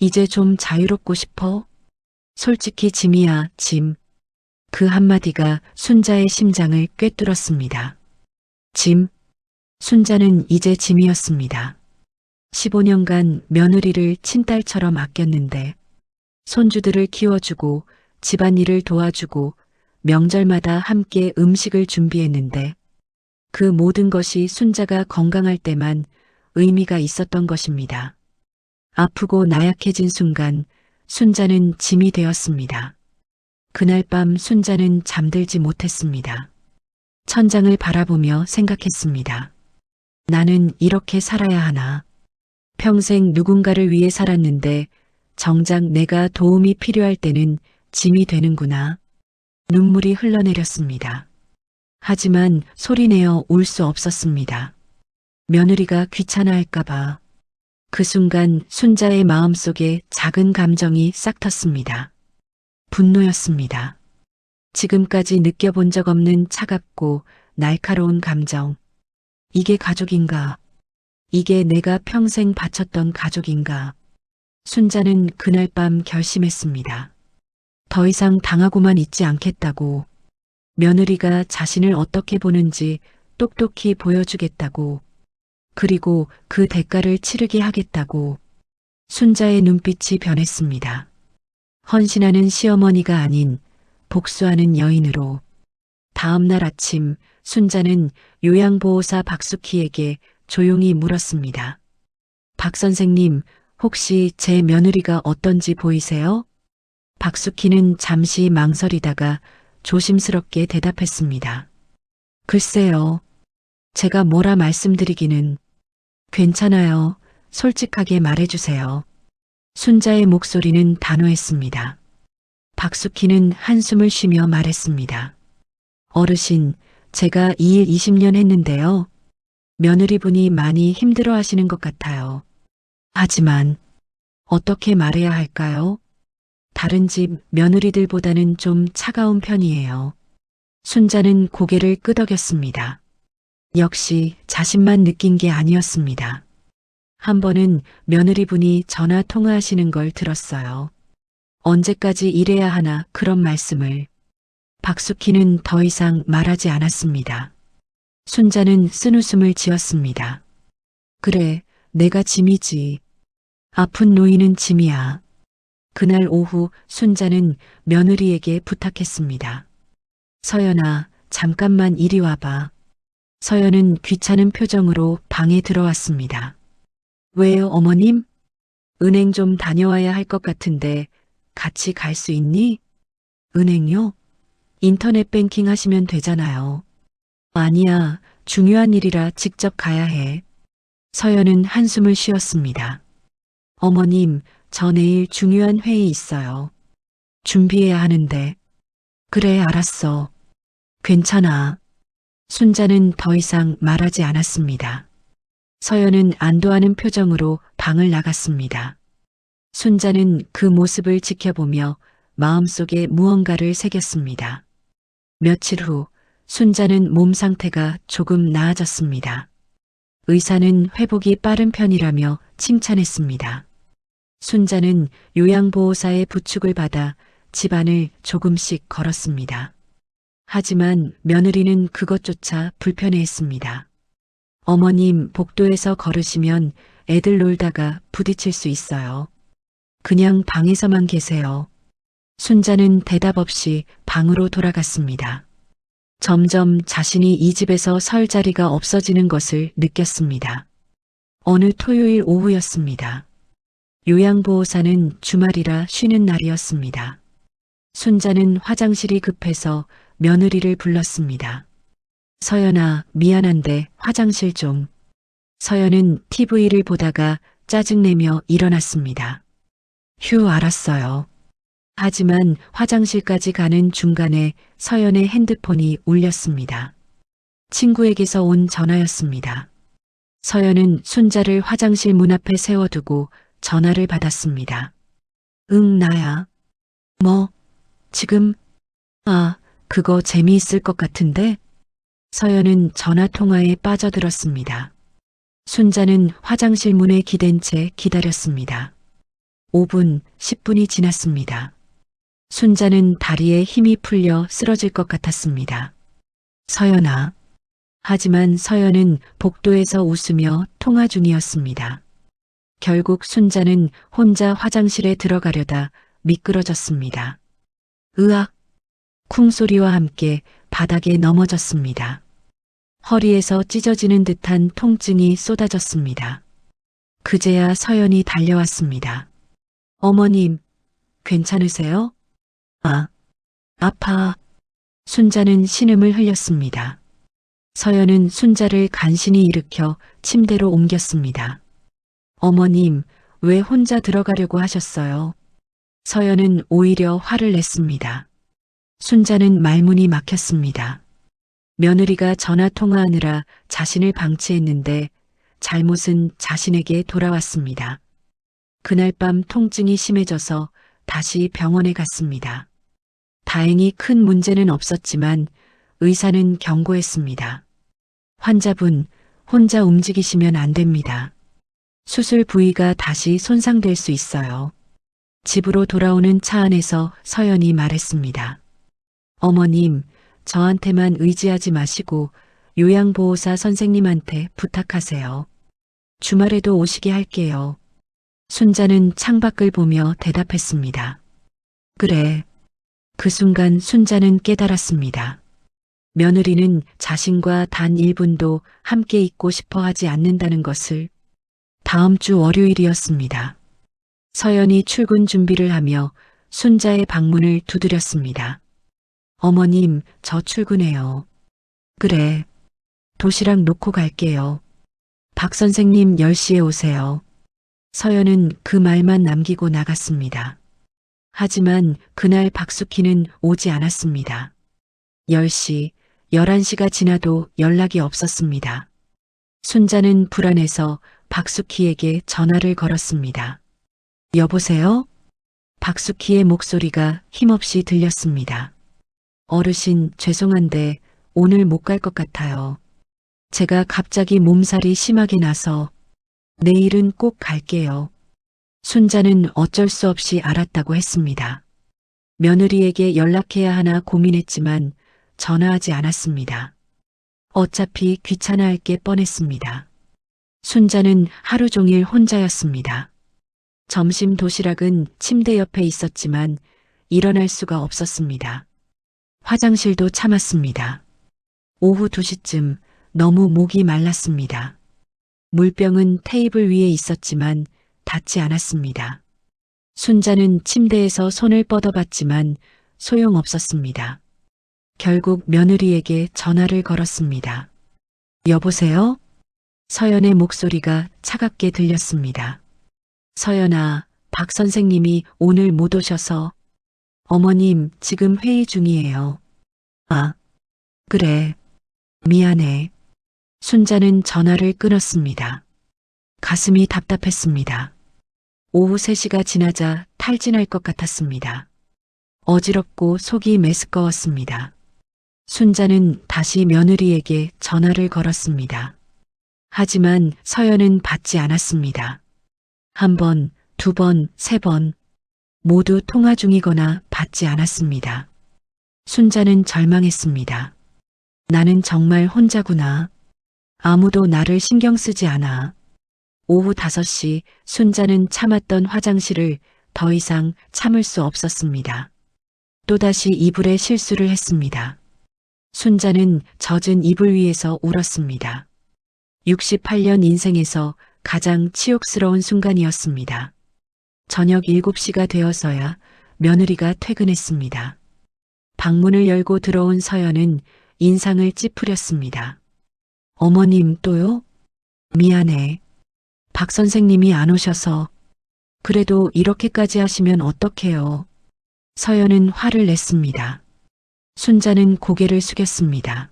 이제 좀 자유롭고 싶어? 솔직히 짐이야, 짐. 그 한마디가 순자의 심장을 꿰뚫었습니다. 짐. 순자는 이제 짐이었습니다. 15년간 며느리를 친딸처럼 아꼈는데 손주들을 키워주고 집안일을 도와주고 명절마다 함께 음식을 준비했는데 그 모든 것이 순자가 건강할 때만 의미가 있었던 것입니다. 아프고 나약해진 순간 순자는 짐이 되었습니다. 그날 밤 순자는 잠들지 못했습니다. 천장을 바라보며 생각했습니다. 나는 이렇게 살아야 하나. 평생 누군가를 위해 살았는데 정작 내가 도움이 필요할 때는 짐이 되는구나. 눈물이 흘러내렸습니다. 하지만 소리내어 울 수 없었습니다. 며느리가 귀찮아할까봐. 그 순간 순자의 마음속에 작은 감정이 싹 텄습니다. 분노였습니다. 지금까지 느껴본 적 없는 차갑고 날카로운 감정. 이게 가족인가? 이게 내가 평생 바쳤던 가족인가? 순자는 그날 밤 결심했습니다. 더 이상 당하고만 있지 않겠다고. 며느리가 자신을 어떻게 보는지 똑똑히 보여주겠다고. 그리고 그 대가를 치르게 하겠다고. 순자의 눈빛이 변했습니다. 헌신하는 시어머니가 아닌 복수하는 여인으로. 다음 날 아침 순자는 요양보호사 박숙희에게 조용히 물었습니다. 박 선생님, 혹시 제 며느리가 어떤지 보이세요? 박숙희는 잠시 망설이다가 조심스럽게 대답했습니다. 글쎄요. 제가 뭐라 말씀드리기는. 괜찮아요. 솔직하게 말해주세요. 순자의 목소리는 단호했습니다. 박숙희는 한숨을 쉬며 말했습니다. 어르신, 제가 이 일 20년 했는데요. 며느리분이 많이 힘들어 하시는 것 같아요. 하지만 어떻게 말해야 할까요? 다른 집 며느리들보다는 좀 차가운 편이에요. 순자는 고개를 끄덕였습니다. 역시 자신만 느낀 게 아니었습니다. 한 번은 며느리분이 전화 통화하시는 걸 들었어요. 언제까지 이래야 하나 그런 말씀을. 박숙희는 더 이상 말하지 않았습니다. 순자는 쓴웃음을 지었습니다. 그래, 내가 짐이지. 아픈 노인은 짐이야. 그날 오후 순자는 며느리에게 부탁했습니다. 서연아, 잠깐만 이리 와봐. 서연은 귀찮은 표정으로 방에 들어왔습니다. 왜요, 어머님? 은행 좀 다녀와야 할 것 같은데 같이 갈 수 있니? 은행요? 인터넷 뱅킹 하시면 되잖아요. 아니야, 중요한 일이라 직접 가야 해. 서연은 한숨을 쉬었습니다. 어머님, 저 내일 중요한 회의 있어요. 준비해야 하는데. 그래, 알았어. 괜찮아. 순자는 더 이상 말하지 않았습니다. 서연은 안도하는 표정으로 방을 나갔습니다. 순자는 그 모습을 지켜보며 마음속에 무언가를 새겼습니다. 며칠 후 순자는 몸 상태가 조금 나아졌습니다. 의사는 회복이 빠른 편이라며 칭찬했습니다. 순자는 요양보호사의 부축을 받아 집안을 조금씩 걸었습니다. 하지만 며느리는 그것조차 불편해했습니다. 어머님, 복도에서 걸으시면 애들 놀다가 부딪힐 수 있어요. 그냥 방에서만 계세요. 순자는 대답 없이 방으로 돌아갔습니다. 점점 자신이 이 집에서 설 자리가 없어지는 것을 느꼈습니다. 어느 토요일 오후였습니다. 요양보호사는 주말이라 쉬는 날이었습니다. 순자는 화장실이 급해서 며느리를 불렀습니다. 서연아, 미안한데 화장실 좀. 서연은 TV를 보다가 짜증내며 일어났습니다. 휴, 알았어요. 하지만 화장실까지 가는 중간에 서연의 핸드폰이 울렸습니다. 친구에게서 온 전화였습니다. 서연은 순자를 화장실 문 앞에 세워두고 전화를 받았습니다. 응, 나야. 뭐, 지금? 아, 그거 재미있을 것 같은데? 서연은 전화 통화에 빠져들었습니다. 순자는 화장실 문에 기댄 채 기다렸습니다. 5분, 10분이 지났습니다. 순자는 다리에 힘이 풀려 쓰러질 것 같았습니다. 서연아. 하지만 서연은 복도에서 웃으며 통화 중이었습니다. 결국 순자는 혼자 화장실에 들어가려다 미끄러졌습니다. 으악! 쿵 소리와 함께 바닥에 넘어졌습니다. 허리에서 찢어지는 듯한 통증이 쏟아졌습니다. 그제야 서연이 달려왔습니다. 어머님, 괜찮으세요? 아, 아파. 순자는 신음을 흘렸습니다. 서연은 순자를 간신히 일으켜 침대로 옮겼습니다. 어머님, 왜 혼자 들어가려고 하셨어요? 서연은 오히려 화를 냈습니다. 순자는 말문이 막혔습니다. 며느리가 전화 통화하느라 자신을 방치했는데 잘못은 자신에게 돌아왔습니다. 그날 밤 통증이 심해져서 다시 병원에 갔습니다. 다행히 큰 문제는 없었지만 의사는 경고했습니다. 환자분, 혼자 움직이시면 안 됩니다. 수술 부위가 다시 손상될 수 있어요. 집으로 돌아오는 차 안에서 서연이 말했습니다. 어머님, 저한테만 의지하지 마시고 요양보호사 선생님한테 부탁하세요. 주말에도 오시게 할게요. 순자는 창밖을 보며 대답했습니다. 그래. 그 순간 순자는 깨달았습니다. 며느리는 자신과 단 1분도 함께 있고 싶어 하지 않는다는 것을. 다음 주 월요일이었습니다. 서연이 출근 준비를 하며 순자의 방문을 두드렸습니다. 어머님, 저 출근해요. 그래. 도시락 놓고 갈게요. 박 선생님 10시에 오세요. 서연은 그 말만 남기고 나갔습니다. 하지만 그날 박숙희는 오지 않았습니다. 10시, 11시가 지나도 연락이 없었습니다. 순자는 불안해서 박숙희에게 전화를 걸었습니다. 여보세요? 박숙희의 목소리가 힘없이 들렸습니다. 어르신, 죄송한데 오늘 못 갈 것 같아요. 제가 갑자기 몸살이 심하게 나서 내일은 꼭 갈게요. 순자는 어쩔 수 없이 알았다고 했습니다. 며느리에게 연락해야 하나 고민했지만 전화하지 않았습니다. 어차피 귀찮아할 게 뻔했습니다. 순자는 하루 종일 혼자였습니다. 점심 도시락은 침대 옆에 있었지만 일어날 수가 없었습니다. 화장실도 참았습니다. 오후 2시쯤 너무 목이 말랐습니다. 물병은 테이블 위에 있었지만 닿지 않았습니다. 순자는 침대에서 손을 뻗어봤지만 소용없었습니다. 결국 며느리에게 전화를 걸었습니다. 여보세요? 서연의 목소리가 차갑게 들렸습니다. 서연아, 박 선생님이 오늘 못 오셔서. 어머님, 지금 회의 중이에요. 아, 그래. 미안해. 순자는 전화를 끊었습니다. 가슴이 답답했습니다. 오후 3시가 지나자 탈진할 것 같았습니다. 어지럽고 속이 메스꺼웠습니다. 순자는 다시 며느리에게 전화를 걸었습니다. 하지만 서연은 받지 않았습니다. 1번, 2번, 3번 모두 통화 중이거나 받지 않았습니다. 순자는 절망했습니다. 나는 정말 혼자구나. 아무도 나를 신경 쓰지 않아. 오후 5시 순자는 참았던 화장실을 더 이상 참을 수 없었습니다. 또다시 이불에 실수를 했습니다. 순자는 젖은 이불 위에서 울었습니다. 68년 인생에서 가장 치욕스러운 순간이었습니다. 저녁 7시가 되어서야 며느리가 퇴근했습니다. 방문을 열고 들어온 서연은 인상을 찌푸렸습니다. 어머님 또요? 미안해. 박 선생님이 안 오셔서. 그래도 이렇게까지 하시면 어떡해요. 서연은 화를 냈습니다. 순자는 고개를 숙였습니다.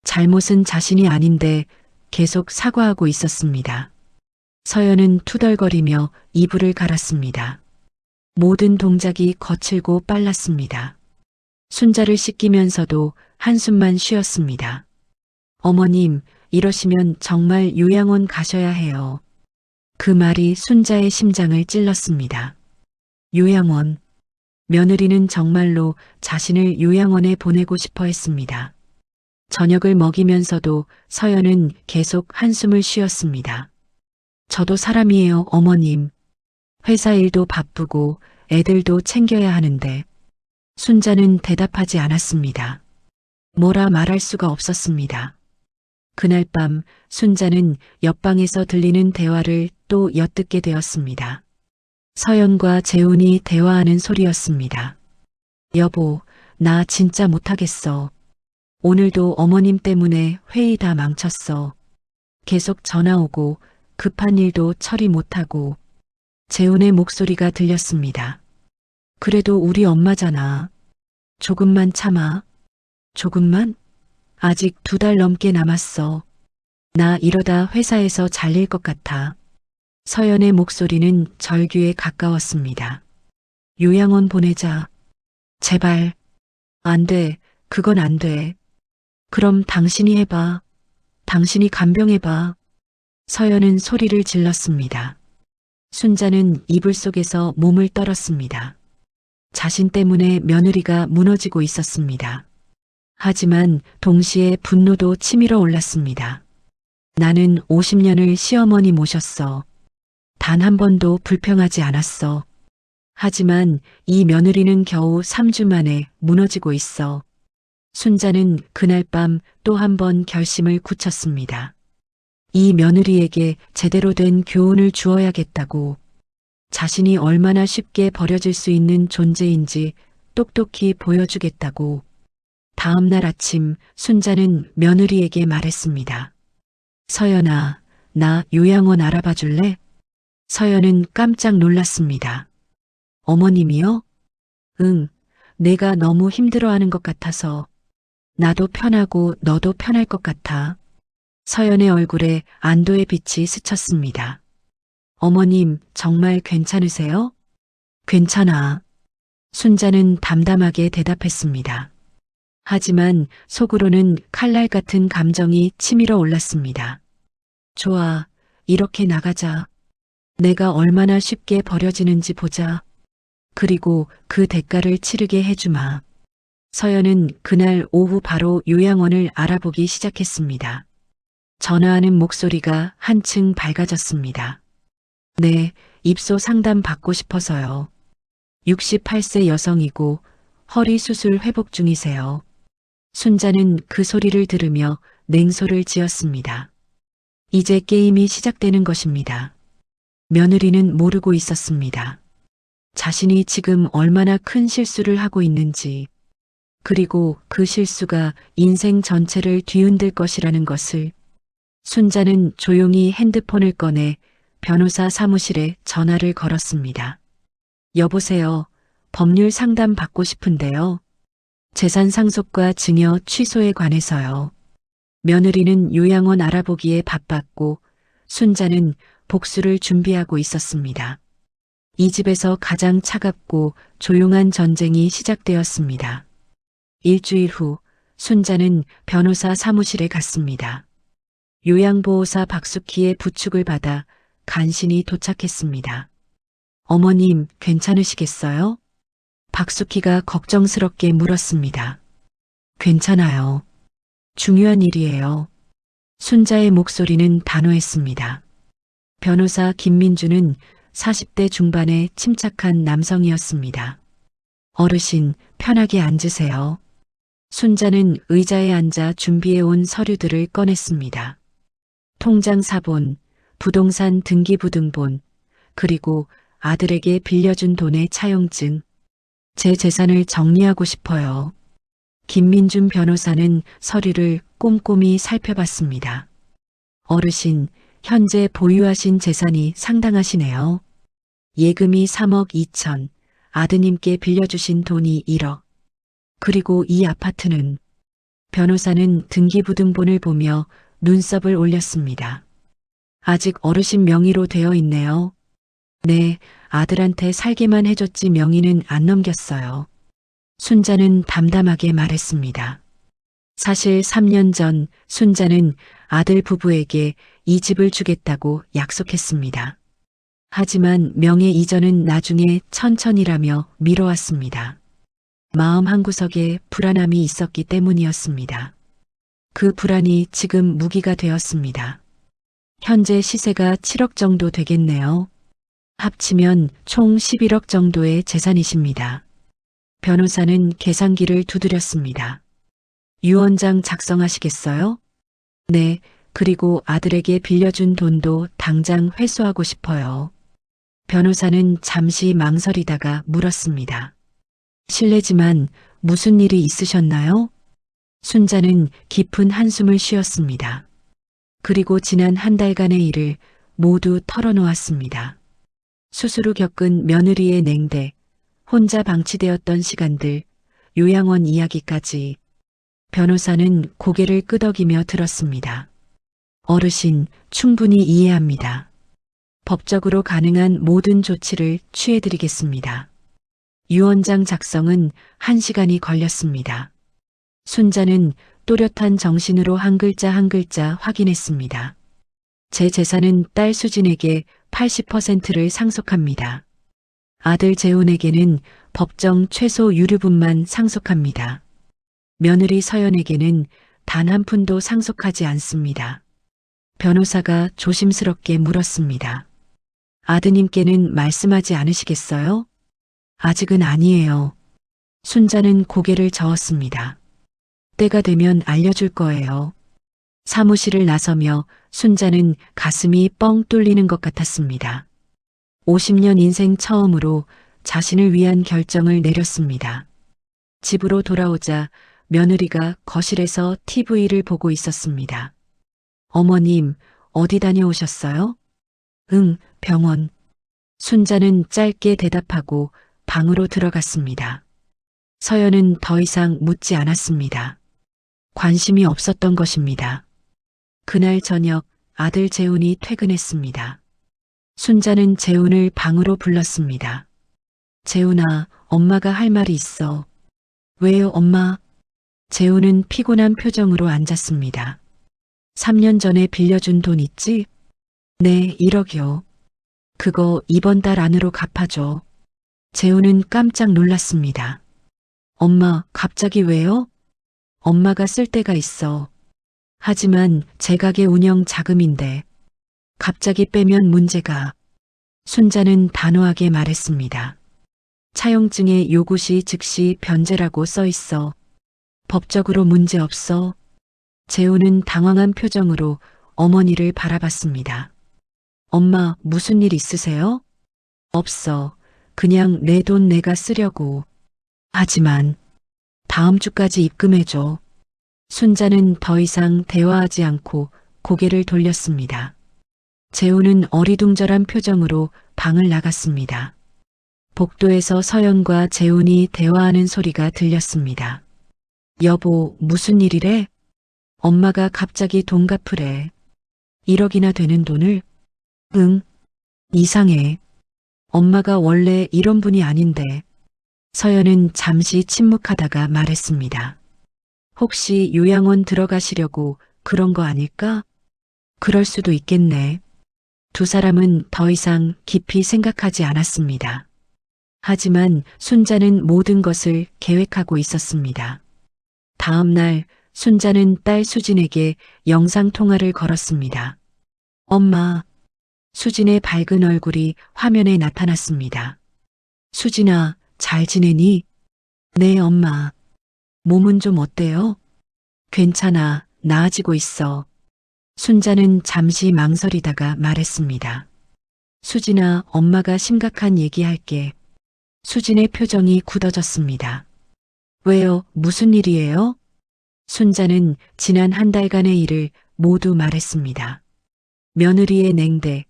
잘못은 자신이 아닌데 계속 사과하고 있었습니다. 서연은 투덜거리며 이불을 갈았습니다. 모든 동작이 거칠고 빨랐습니다. 순자를 씻기면서도 한숨만 쉬었습니다. 어머님, 이러시면 정말 요양원 가셔야 해요. 그 말이 순자의 심장을 찔렀습니다. 요양원. 며느리는 정말로 자신을 요양원에 보내고 싶어 했습니다. 저녁을 먹이면서도 서연은 계속 한숨을 쉬었습니다. 저도 사람이에요, 어머님. 회사 일도 바쁘고 애들도 챙겨야 하는데. 순자는 대답하지 않았습니다. 뭐라 말할 수가 없었습니다. 그날 밤 순자는 옆방에서 들리는 대화를 또 엿듣게 되었습니다. 서연과 재훈이 대화하는 소리였습니다. 여보, 나 진짜 못하겠어. 오늘도 어머님 때문에 회의 다 망쳤어. 계속 전화 오고 급한 일도 처리 못하고. 재훈의 목소리가 들렸습니다. 그래도 우리 엄마잖아. 조금만 참아. 조금만? 아직 2달 넘게 남았어. 나 이러다 회사에서 잘릴 것 같아. 서연의 목소리는 절규에 가까웠습니다. 요양원 보내자. 제발. 안 돼. 그건 안 돼. 그럼 당신이 해봐. 당신이 간병해봐. 서연은 소리를 질렀습니다. 순자는 이불 속에서 몸을 떨었습니다. 자신 때문에 며느리가 무너지고 있었습니다. 하지만 동시에 분노도 치밀어 올랐습니다. 나는 50년을 시어머니 모셨어. 단 한 번도 불평하지 않았어. 하지만 이 며느리는 겨우 3주 만에 무너지고 있어. 순자는 그날 밤 또 한 번 결심을 굳혔습니다. 이 며느리에게 제대로 된 교훈을 주어야겠다고. 자신이 얼마나 쉽게 버려질 수 있는 존재인지 똑똑히 보여주겠다고. 다음 날 아침 순자는 며느리에게 말했습니다. 서연아, 나 요양원 알아봐 줄래? 서연은 깜짝 놀랐습니다. 어머님이요? 응, 내가 너무 힘들어하는 것 같아서. 나도 편하고 너도 편할 것 같아. 서연의 얼굴에 안도의 빛이 스쳤습니다. 어머님, 정말 괜찮으세요? 괜찮아. 순자는 담담하게 대답했습니다. 하지만 속으로는 칼날 같은 감정이 치밀어 올랐습니다. 좋아, 이렇게 나가자. 내가 얼마나 쉽게 버려지는지 보자. 그리고 그 대가를 치르게 해주마. 서연은 그날 오후 바로 요양원을 알아보기 시작했습니다. 전화하는 목소리가 한층 밝아졌습니다. 네, 입소 상담 받고 싶어서요. 68세 여성이고 허리 수술 회복 중이세요. 순자는 그 소리를 들으며 냉소를 지었습니다. 이제 게임이 시작되는 것입니다. 며느리는 모르고 있었습니다. 자신이 지금 얼마나 큰 실수를 하고 있는지, 그리고 그 실수가 인생 전체를 뒤흔들 것이라는 것을. 순자는 조용히 핸드폰을 꺼내 변호사 사무실에 전화를 걸었습니다. 여보세요. 법률 상담 받고 싶은데요. 재산 상속과 증여 취소에 관해서요. 며느리는 요양원 알아보기에 바빴고 순자는 복수를 준비하고 있었습니다. 이 집에서 가장 차갑고 조용한 전쟁이 시작되었습니다. 일주일 후 순자는 변호사 사무실에 갔습니다. 요양보호사 박숙희의 부축을 받아 간신히 도착했습니다. 어머님, 괜찮으시겠어요? 박숙희가 걱정스럽게 물었습니다. 괜찮아요. 중요한 일이에요. 순자의 목소리는 단호했습니다. 변호사 김민주는 40대 중반의 침착한 남성이었습니다. 어르신, 편하게 앉으세요. 순자는 의자에 앉아 준비해온 서류들을 꺼냈습니다. 통장 사본, 부동산 등기부등본, 그리고 아들에게 빌려준 돈의 차용증. 제 재산을 정리하고 싶어요. 김민준 변호사는 서류를 꼼꼼히 살펴봤습니다. 어르신, 현재 보유하신 재산이 상당하시네요. 예금이 3억 2천, 아드님께 빌려주신 돈이 1억. 그리고 이 아파트는. 변호사는 등기부등본을 보며 눈썹을 올렸습니다. 아직 어르신 명의로 되어 있네요. 네, 아들한테 살게만 해줬지 명의는 안 넘겼어요. 순자는 담담하게 말했습니다. 사실 3년 전 순자는 아들 부부에게 이 집을 주겠다고 약속했습니다. 하지만 명예 이전은 나중에 천천히라며 미뤄왔습니다. 마음 한구석에 불안함이 있었기 때문이었습니다. 그 불안이 지금 무기가 되었습니다. 현재 시세가 7억 정도 되겠네요. 합치면 총 11억 정도의 재산이십니다. 변호사는 계산기를 두드렸습니다. 유언장 작성하시겠어요? 네, 그리고 아들에게 빌려준 돈도 당장 회수하고 싶어요. 변호사는 잠시 망설이다가 물었습니다. 실례지만 무슨 일이 있으셨나요? 순자는 깊은 한숨을 쉬었습니다. 그리고 지난 한 달간의 일을 모두 털어놓았습니다. 수술 후 겪은 며느리의 냉대, 혼자 방치되었던 시간들, 요양원 이야기까지. 변호사는 고개를 끄덕이며 들었습니다. 어르신, 충분히 이해합니다. 법적으로 가능한 모든 조치를 취해드리겠습니다. 유언장 작성은 1시간이 걸렸습니다. 순자는 또렷한 정신으로 한 글자 한 글자 확인했습니다. 제 재산은 딸 수진에게 80%를 상속합니다. 아들 재훈에게는 법정 최소 유류분만 상속합니다. 며느리 서연에게는 단 한 푼도 상속하지 않습니다. 변호사가 조심스럽게 물었습니다. 아드님께는 말씀하지 않으시겠어요? 아직은 아니에요. 순자는 고개를 저었습니다. 때가 되면 알려줄 거예요. 사무실을 나서며 순자는 가슴이 뻥 뚫리는 것 같았습니다. 50년 인생 처음으로 자신을 위한 결정을 내렸습니다. 집으로 돌아오자 며느리가 거실에서 TV를 보고 있었습니다. 어머님, 어디 다녀오셨어요? 응, 병원. 순자는 짧게 대답하고 방으로 들어갔습니다. 서연은 더 이상 묻지 않았습니다. 관심이 없었던 것입니다. 그날 저녁 아들 재훈이 퇴근했습니다. 순자는 재훈을 방으로 불렀습니다. 재훈아, 엄마가 할 말이 있어. 왜요, 엄마? 재훈은 피곤한 표정으로 앉았습니다. 3년 전에 빌려준 돈 있지? 네, 1억이요. 그거 이번 달 안으로 갚아줘. 재훈은 깜짝 놀랐습니다. 엄마, 갑자기 왜요? 엄마가 쓸 데가 있어. 하지만 제 가게 운영 자금인데 갑자기 빼면 문제가. 순자는 단호하게 말했습니다. 차용증에 요구시 즉시 변제라고 써 있어. 법적으로 문제 없어. 재훈은 당황한 표정으로 어머니를 바라봤습니다. 엄마, 무슨 일 있으세요? 없어. 그냥 내 돈 내가 쓰려고. 하지만 다음 주까지 입금해줘. 순자는 더 이상 대화하지 않고 고개를 돌렸습니다. 재훈은 어리둥절한 표정으로 방을 나갔습니다. 복도에서 서연과 재훈이 대화하는 소리가 들렸습니다. 여보, 무슨 일이래? 엄마가 갑자기 돈 갚으래. 1억이나 되는 돈을? 응. 이상해. 엄마가 원래 이런 분이 아닌데. 서연은 잠시 침묵하다가 말했습니다. 혹시 요양원 들어가시려고 그런 거 아닐까? 그럴 수도 있겠네. 두 사람은 더 이상 깊이 생각하지 않았습니다. 하지만 순자는 모든 것을 계획하고 있었습니다. 다음 날 순자는 딸 수진에게 영상통화를 걸었습니다. 엄마, 수진의 밝은 얼굴이 화면에 나타났습니다. 수진아, 잘 지내니? 네, 엄마. 몸은 좀 어때요? 괜찮아, 나아지고 있어. 순자는 잠시 망설이다가 말했습니다. 수진아, 엄마가 심각한 얘기할게. 수진의 표정이 굳어졌습니다. 왜요? 무슨 일이에요? 순자는 지난 한 달간의 일을 모두 말했습니다. 며느리의 냉대,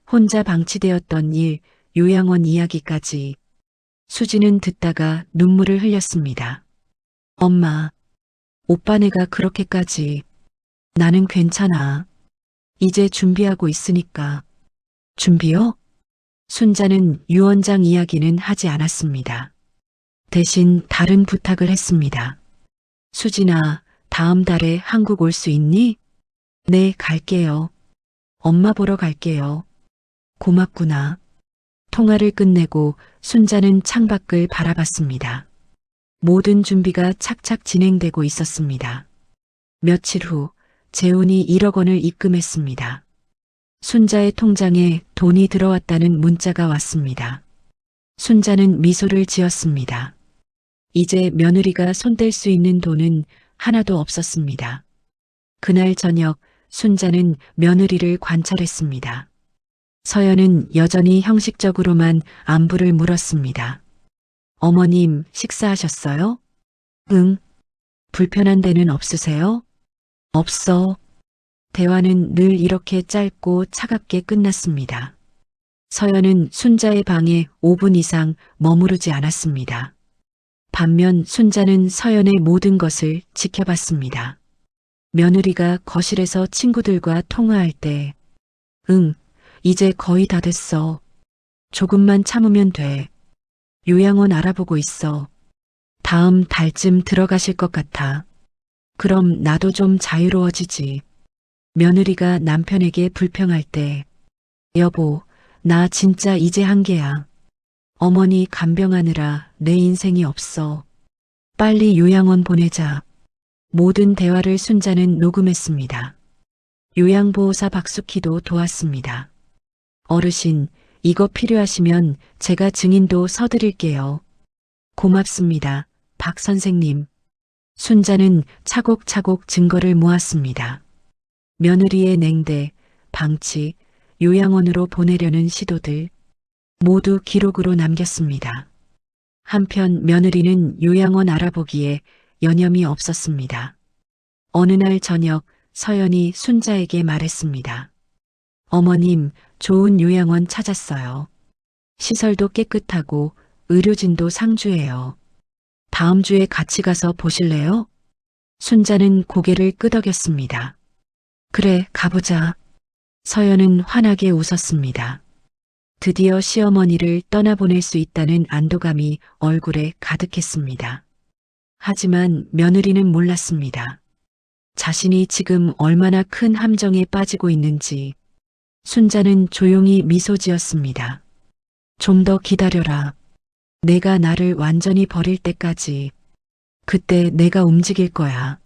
혼자 방치되었던 일, 요양원 이야기까지. 수진은 듣다가 눈물을 흘렸습니다. 엄마, 오빠네가 그렇게까지. 나는 괜찮아. 이제 준비하고 있으니까. 준비요? 순자는 유언장 이야기는 하지 않았습니다. 대신 다른 부탁을 했습니다. 수진아, 다음 달에 한국 올 수 있니? 네, 갈게요. 엄마 보러 갈게요. 고맙구나. 통화를 끝내고 순자는 창밖을 바라봤습니다. 모든 준비가 착착 진행되고 있었습니다. 며칠 후 재훈이 1억 원을 입금했습니다. 순자의 통장에 돈이 들어왔다는 문자가 왔습니다. 순자는 미소를 지었습니다. 이제 며느리가 손댈 수 있는 돈은 하나도 없었습니다. 그날 저녁 순자는 며느리를 관찰했습니다. 서연은 여전히 형식적으로만 안부를 물었습니다. 어머님, 식사하셨어요? 응. 불편한 데는 없으세요? 없어. 대화는 늘 이렇게 짧고 차갑게 끝났습니다. 서연은 순자의 방에 5분 이상 머무르지 않았습니다. 반면 순자는 서연의 모든 것을 지켜봤습니다. 며느리가 거실에서 친구들과 통화할 때, 응, 이제 거의 다 됐어. 조금만 참으면 돼. 요양원 알아보고 있어. 다음 달쯤 들어가실 것 같아. 그럼 나도 좀 자유로워지지. 며느리가 남편에게 불평할 때, 여보, 나 진짜 이제 한계야. 어머니 간병하느라 내 인생이 없어. 빨리 요양원 보내자. 모든 대화를 순자는 녹음했습니다. 요양보호사 박숙희도 도왔습니다. 어르신, 이거 필요하시면 제가 증인도 서드릴게요. 고맙습니다, 박 선생님. 순자는 차곡차곡 증거를 모았습니다. 며느리의 냉대, 방치, 요양원으로 보내려는 시도들 모두 기록으로 남겼습니다. 한편 며느리는 요양원 알아보기에 여념이 없었습니다. 어느 날 저녁 서연이 순자에게 말했습니다. 어머님, 좋은 요양원 찾았어요. 시설도 깨끗하고 의료진도 상주해요. 다음 주에 같이 가서 보실래요? 순자는 고개를 끄덕였습니다. 그래, 가보자. 서연은 환하게 웃었습니다. 드디어 시어머니를 떠나보낼 수 있다는 안도감이 얼굴에 가득했습니다. 하지만 며느리는 몰랐습니다. 자신이 지금 얼마나 큰 함정에 빠지고 있는지. 순자는 조용히 미소 지었습니다. 좀 더 기다려라. 내가 나를 완전히 버릴 때까지. 그때 내가 움직일 거야.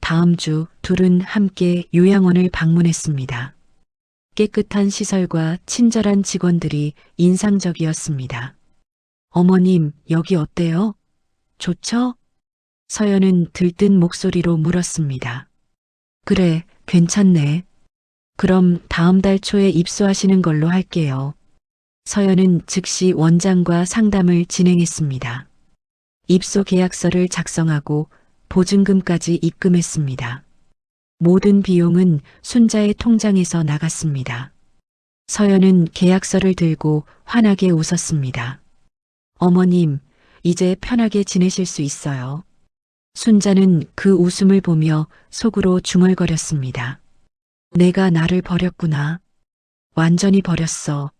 다음 주 둘은 함께 요양원을 방문했습니다. 깨끗한 시설과 친절한 직원들이 인상적이었습니다. 어머님, 여기 어때요? 좋죠? 서연은 들뜬 목소리로 물었습니다. 그래, 괜찮네. 그럼 다음 달 초에 입소하시는 걸로 할게요. 서연은 즉시 원장과 상담을 진행했습니다. 입소 계약서를 작성하고 보증금까지 입금했습니다. 모든 비용은 순자의 통장에서 나갔습니다. 서연은 계약서를 들고 환하게 웃었습니다. 어머님, 이제 편하게 지내실 수 있어요. 순자는 그 웃음을 보며 속으로 중얼거렸습니다. 내가 나를 버렸구나. 완전히 버렸어.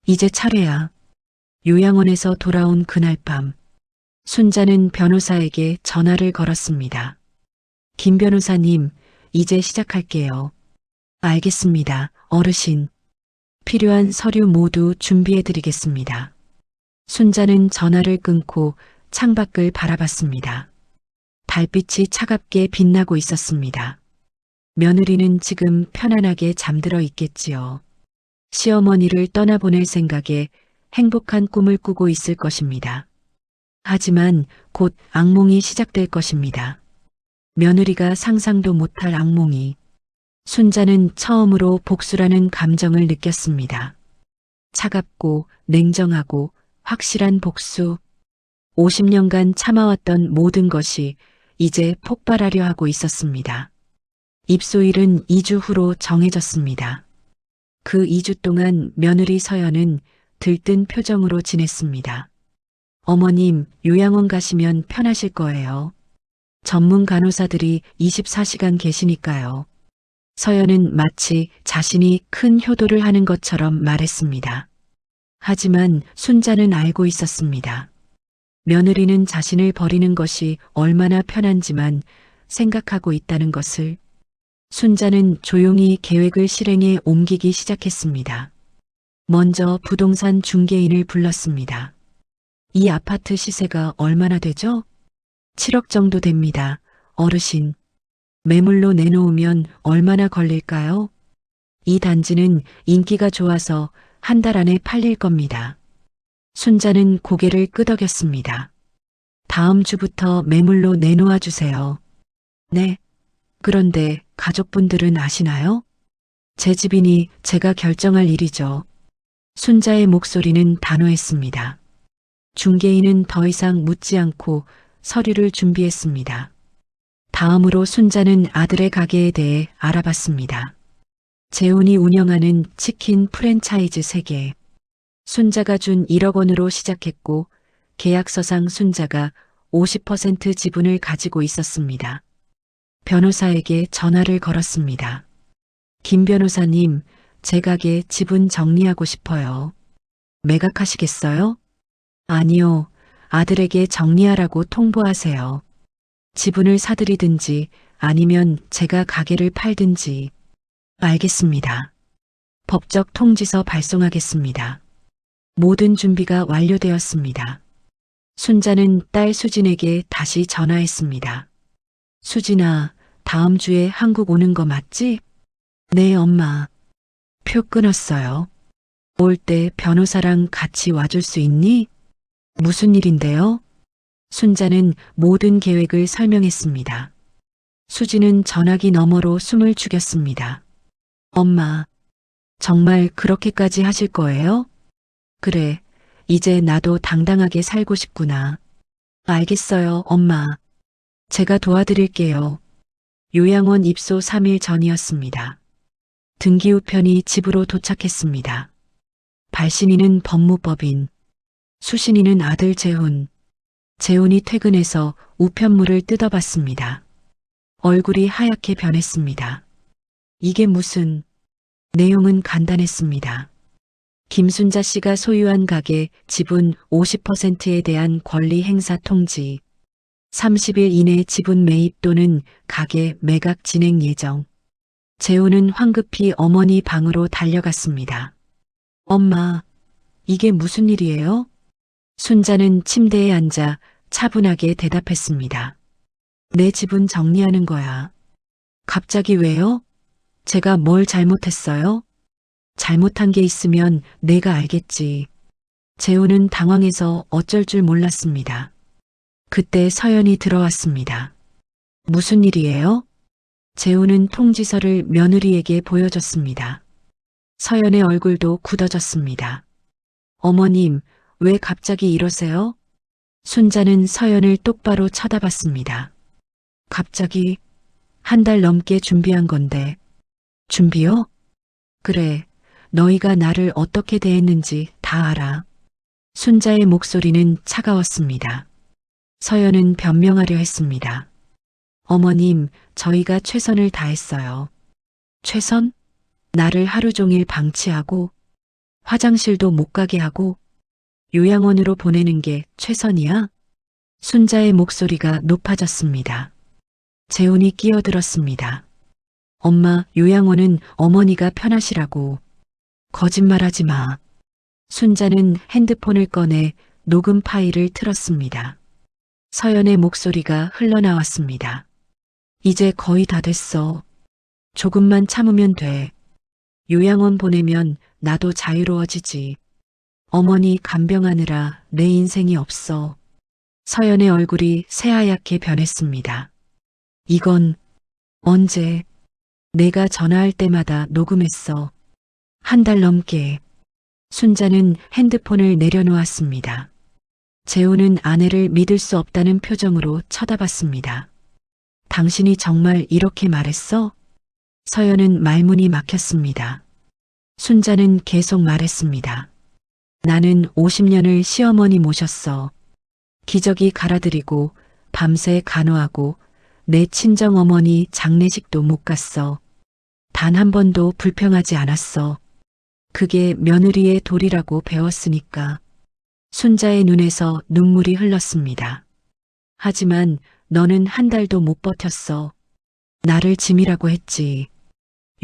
이제 차례야. 요양원에서 돌아온 그날 밤, 순자는 변호사에게 전화를 걸었습니다. 김 변호사님, 이제 시작할게요. 알겠습니다, 어르신. 필요한 서류 모두 준비해드리겠습니다. 순자는 전화를 끊고 창밖을 바라봤습니다. 달빛이 차갑게 빛나고 있었습니다. 며느리는 지금 편안하게 잠들어 있겠지요. 시어머니를 떠나보낼 생각에 행복한 꿈을 꾸고 있을 것입니다. 하지만 곧 악몽이 시작될 것입니다. 며느리가 상상도 못할 악몽이. 순자는 처음으로 복수라는 감정을 느꼈습니다. 차갑고 냉정하고 확실한 복수. 50년간 참아왔던 모든 것이 이제 폭발하려 하고 있었습니다. 입소일은 2주 후로 정해졌습니다. 그 2주 동안 며느리 서연은 들뜬 표정으로 지냈습니다. 어머님, 요양원 가시면 편하실 거예요. 전문 간호사들이 24시간 계시니까요. 서연은 마치 자신이 큰 효도를 하는 것처럼 말했습니다. 하지만 순자는 알고 있었습니다. 며느리는 자신을 버리는 것이 얼마나 편한지만 생각하고 있다는 것을. 순자는 조용히 계획을 실행에 옮기기 시작했습니다. 먼저 부동산 중개인을 불렀습니다. 이 아파트 시세가 얼마나 되죠? 7억 정도 됩니다. 어르신. 매물로 내놓으면 얼마나 걸릴까요? 이 단지는 인기가 좋아서 한 달 안에 팔릴 겁니다. 순자는 고개를 끄덕였습니다. 다음 주부터 매물로 내놓아 주세요. 네. 그런데 가족분들은 아시나요? 제 집이니 제가 결정할 일이죠. 순자의 목소리는 단호했습니다. 중개인은 더 이상 묻지 않고 서류를 준비했습니다. 다음으로 순자는 아들의 가게에 대해 알아봤습니다. 재훈이 운영하는 치킨 프랜차이즈 3개. 순자가 준 1억 원으로 시작했고 계약서상 순자가 50% 지분을 가지고 있었습니다. 변호사에게 전화를 걸었습니다. 김 변호사님, 제 가게 지분 정리하고 싶어요. 매각하시겠어요? 아니요, 아들에게 정리하라고 통보하세요. 지분을 사들이든지 아니면 제가 가게를 팔든지. 알겠습니다. 법적 통지서 발송하겠습니다. 모든 준비가 완료되었습니다. 순자는 딸 수진에게 다시 전화했습니다. 수진아, 다음 주에 한국 오는 거 맞지? 네, 엄마. 표 끊었어요. 올 때 변호사랑 같이 와줄 수 있니? 무슨 일인데요? 순자는 모든 계획을 설명했습니다. 수진은 전화기 너머로 숨을 죽였습니다. 엄마, 정말 그렇게까지 하실 거예요? 그래, 이제 나도 당당하게 살고 싶구나. 알겠어요, 엄마. 제가 도와드릴게요. 요양원 입소 3일 전이었습니다. 등기 우편이 집으로 도착했습니다. 발신인은 법무법인, 수신인은 아들 재훈. 재훈이 퇴근해서 우편물을 뜯어봤습니다. 얼굴이 하얗게 변했습니다. 이게 무슨... 내용은 간단했습니다. 김순자 씨가 소유한 가게 지분 50%에 대한 권리 행사 통지. 30일 이내 지분 매입 또는 가게 매각 진행 예정. 재훈은 황급히 어머니 방으로 달려갔습니다. 엄마, 이게 무슨 일이에요? 순자는 침대에 앉아 차분하게 대답했습니다. 내 지분 정리하는 거야. 갑자기 왜요? 제가 뭘 잘못했어요? 잘못한 게 있으면 내가 알겠지. 재훈은 당황해서 어쩔 줄 몰랐습니다. 그때 서연이 들어왔습니다. 무슨 일이에요? 재훈은 통지서를 며느리에게 보여줬습니다. 서연의 얼굴도 굳어졌습니다. 어머님, 왜 갑자기 이러세요? 순자는 서연을 똑바로 쳐다봤습니다. 갑자기 한 달 넘게 준비한 건데. 준비요? 그래, 너희가 나를 어떻게 대했는지 다 알아. 순자의 목소리는 차가웠습니다. 서연은 변명하려 했습니다. 어머님, 저희가 최선을 다했어요. 최선? 나를 하루 종일 방치하고, 화장실도 못 가게 하고, 요양원으로 보내는 게 최선이야? 순자의 목소리가 높아졌습니다. 재훈이 끼어들었습니다. 엄마, 요양원은 어머니가 편하시라고. 거짓말하지 마. 순자는 핸드폰을 꺼내 녹음 파일을 틀었습니다. 서연의 목소리가 흘러나왔습니다. 이제 거의 다 됐어. 조금만 참으면 돼. 요양원 보내면 나도 자유로워지지. 어머니 간병하느라 내 인생이 없어. 서연의 얼굴이 새하얗게 변했습니다. 이건 언제? 내가 전화할 때마다 녹음했어. 한 달 넘게. 순자는 핸드폰을 내려놓았습니다. 재훈은 아내를 믿을 수 없다는 표정으로 쳐다봤습니다. 당신이 정말 이렇게 말했어? 서연은 말문이 막혔습니다. 순자는 계속 말했습니다. 나는 50년을 시어머니 모셨어. 기저귀 갈아드리고 밤새 간호하고 내 친정어머니 장례식도 못 갔어. 단 한 번도 불평하지 않았어. 그게 며느리의 도리라고 배웠으니까. 순자의 눈에서 눈물이 흘렀습니다. 하지만 너는 한 달도 못 버텼어. 나를 짐이라고 했지.